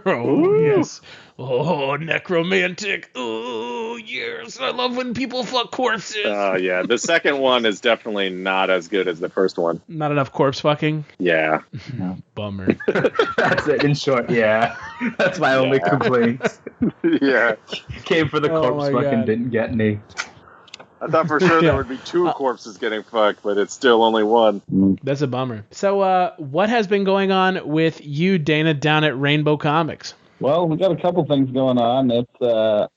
Oh, yes. Oh, necromantic. Oh, yes. I love when people fuck corpses. Yeah, the second one is definitely not as good as the first one. Not enough corpse fucking? Yeah. Bummer. That's it, in short, yeah. That's my only complaint. Yeah. Came for the corpse fucking, God. didn't get any. I thought for sure there would be two corpses getting fucked, but it's still only one. That's a bummer. So, what has been going on with you, Dana, down at Rainbow Comics? Well, we got a couple things going on. It's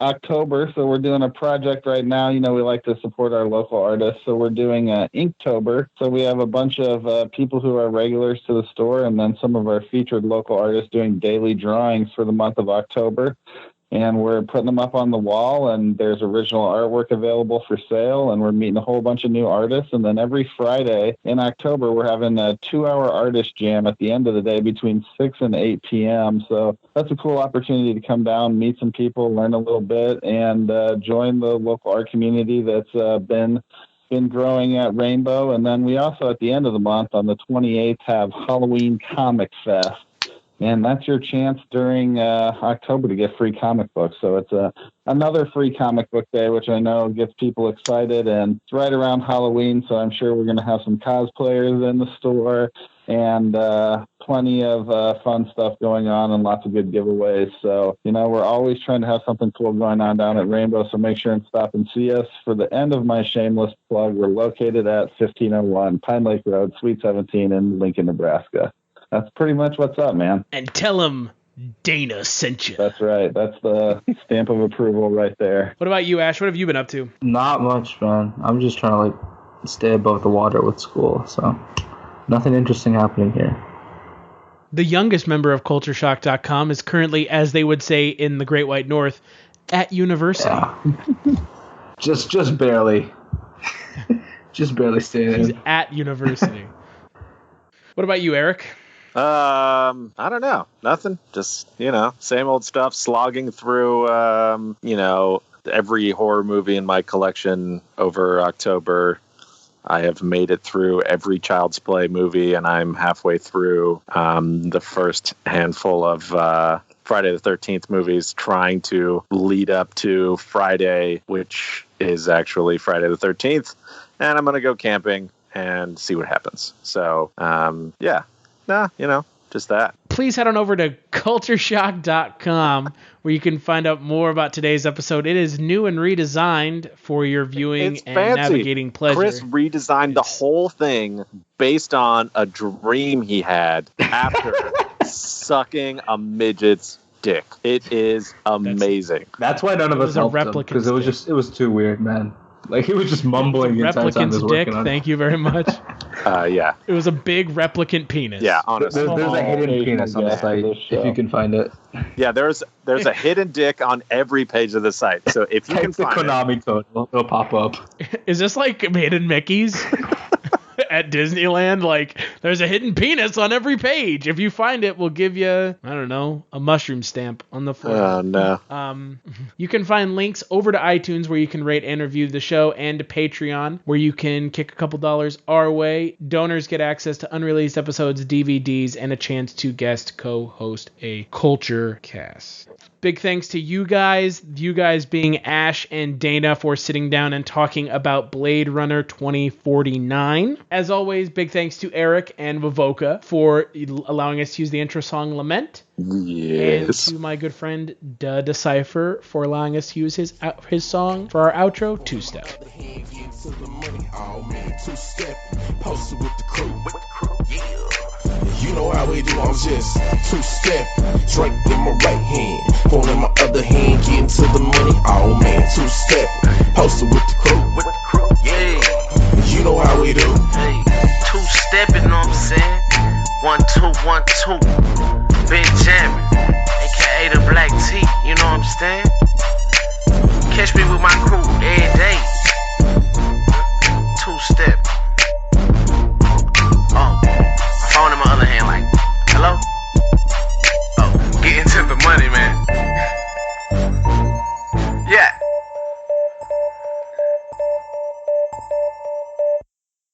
October, so we're doing a project right now. You know, we like to support our local artists, so we're doing Inktober. So we have a bunch of people who are regulars to the store, and then some of our featured local artists doing daily drawings for the month of October. And we're putting them up on the wall, and there's original artwork available for sale, and we're meeting a whole bunch of new artists. And then every Friday in October, we're having a 2-hour artist jam at the end of the day between 6 and 8 p.m. So that's a cool opportunity to come down, meet some people, learn a little bit, and join the local art community that's been growing at Rainbow. And then we also, at the end of the month, on the 28th, have Halloween Comic Fest. And that's your chance during October to get free comic books. So it's another free comic book day, which I know gets people excited. And it's right around Halloween, so I'm sure we're going to have some cosplayers in the store and plenty of fun stuff going on and lots of good giveaways. So, you know, we're always trying to have something cool going on down at Rainbow, so make sure and stop and see us. For the end of my shameless plug, we're located at 1501 Pine Lake Road, Suite 17 in Lincoln, Nebraska. That's pretty much what's up, man. And tell him Dana sent you. That's right. That's the stamp of approval right there. What about you, Ash? What have you been up to? Not much, man. I'm just trying to, stay above the water with school, so nothing interesting happening here. The youngest member of Kultureshock.com is currently, as they would say in the Great White North, at university. Yeah. just barely. Just barely staying in. He's at university. What about you, Eric? I don't know. Nothing. Just, same old stuff, slogging through, every horror movie in my collection over October. I have made it through every Child's Play movie, and I'm halfway through the first handful of Friday the 13th movies, trying to lead up to Friday, which is actually Friday the 13th. And I'm going to go camping and see what happens. So, just that. Please head on over to Kultureshock.com where you can find out more about today's episode. It is new and redesigned for your viewing and navigating pleasure. Chris redesigned the whole thing based on a dream he had after sucking a midget's dick. It is amazing. That's why none of us helped him, because it was too weird, man. He was just mumbling the entire time he was working on it. Thank you very much. Yeah. It was a big replicant penis. Yeah, honestly. There's a hidden penis on the site, if you can find it. Yeah, there's a hidden dick on every page of the site. So if you can find the Konami code, it'll pop up. Is this like Hidden Mickey's? at Disneyland. Like, there's a hidden penis on every page. If you find it, we'll give you, I don't know, a mushroom stamp on the floor. Oh, no. You can find links over to iTunes where you can rate and review the show, and to Patreon where you can kick a couple dollars our way. Donors get access to unreleased episodes, DVDs, and a chance to guest co-host a Culture Cast. Big thanks to you guys being Ash and Dana, for sitting down and talking about Blade Runner 2049. As always, big thanks to Eric and Vivoca for allowing us to use the intro song Lament. Yes. And to my good friend Da Decipher for allowing us to use his song for our outro, Two Step. You know how we do, I'm just two-step, drink in my right hand, phone in my other hand, getting to the money, oh man, two-step, posted with the crew, yeah, you know how we do. Hey, two-step, you know what I'm saying, 1, 2, 1, 2, Benjamin, aka the Black T, you know what I'm saying, catch me with my crew every day, two-step.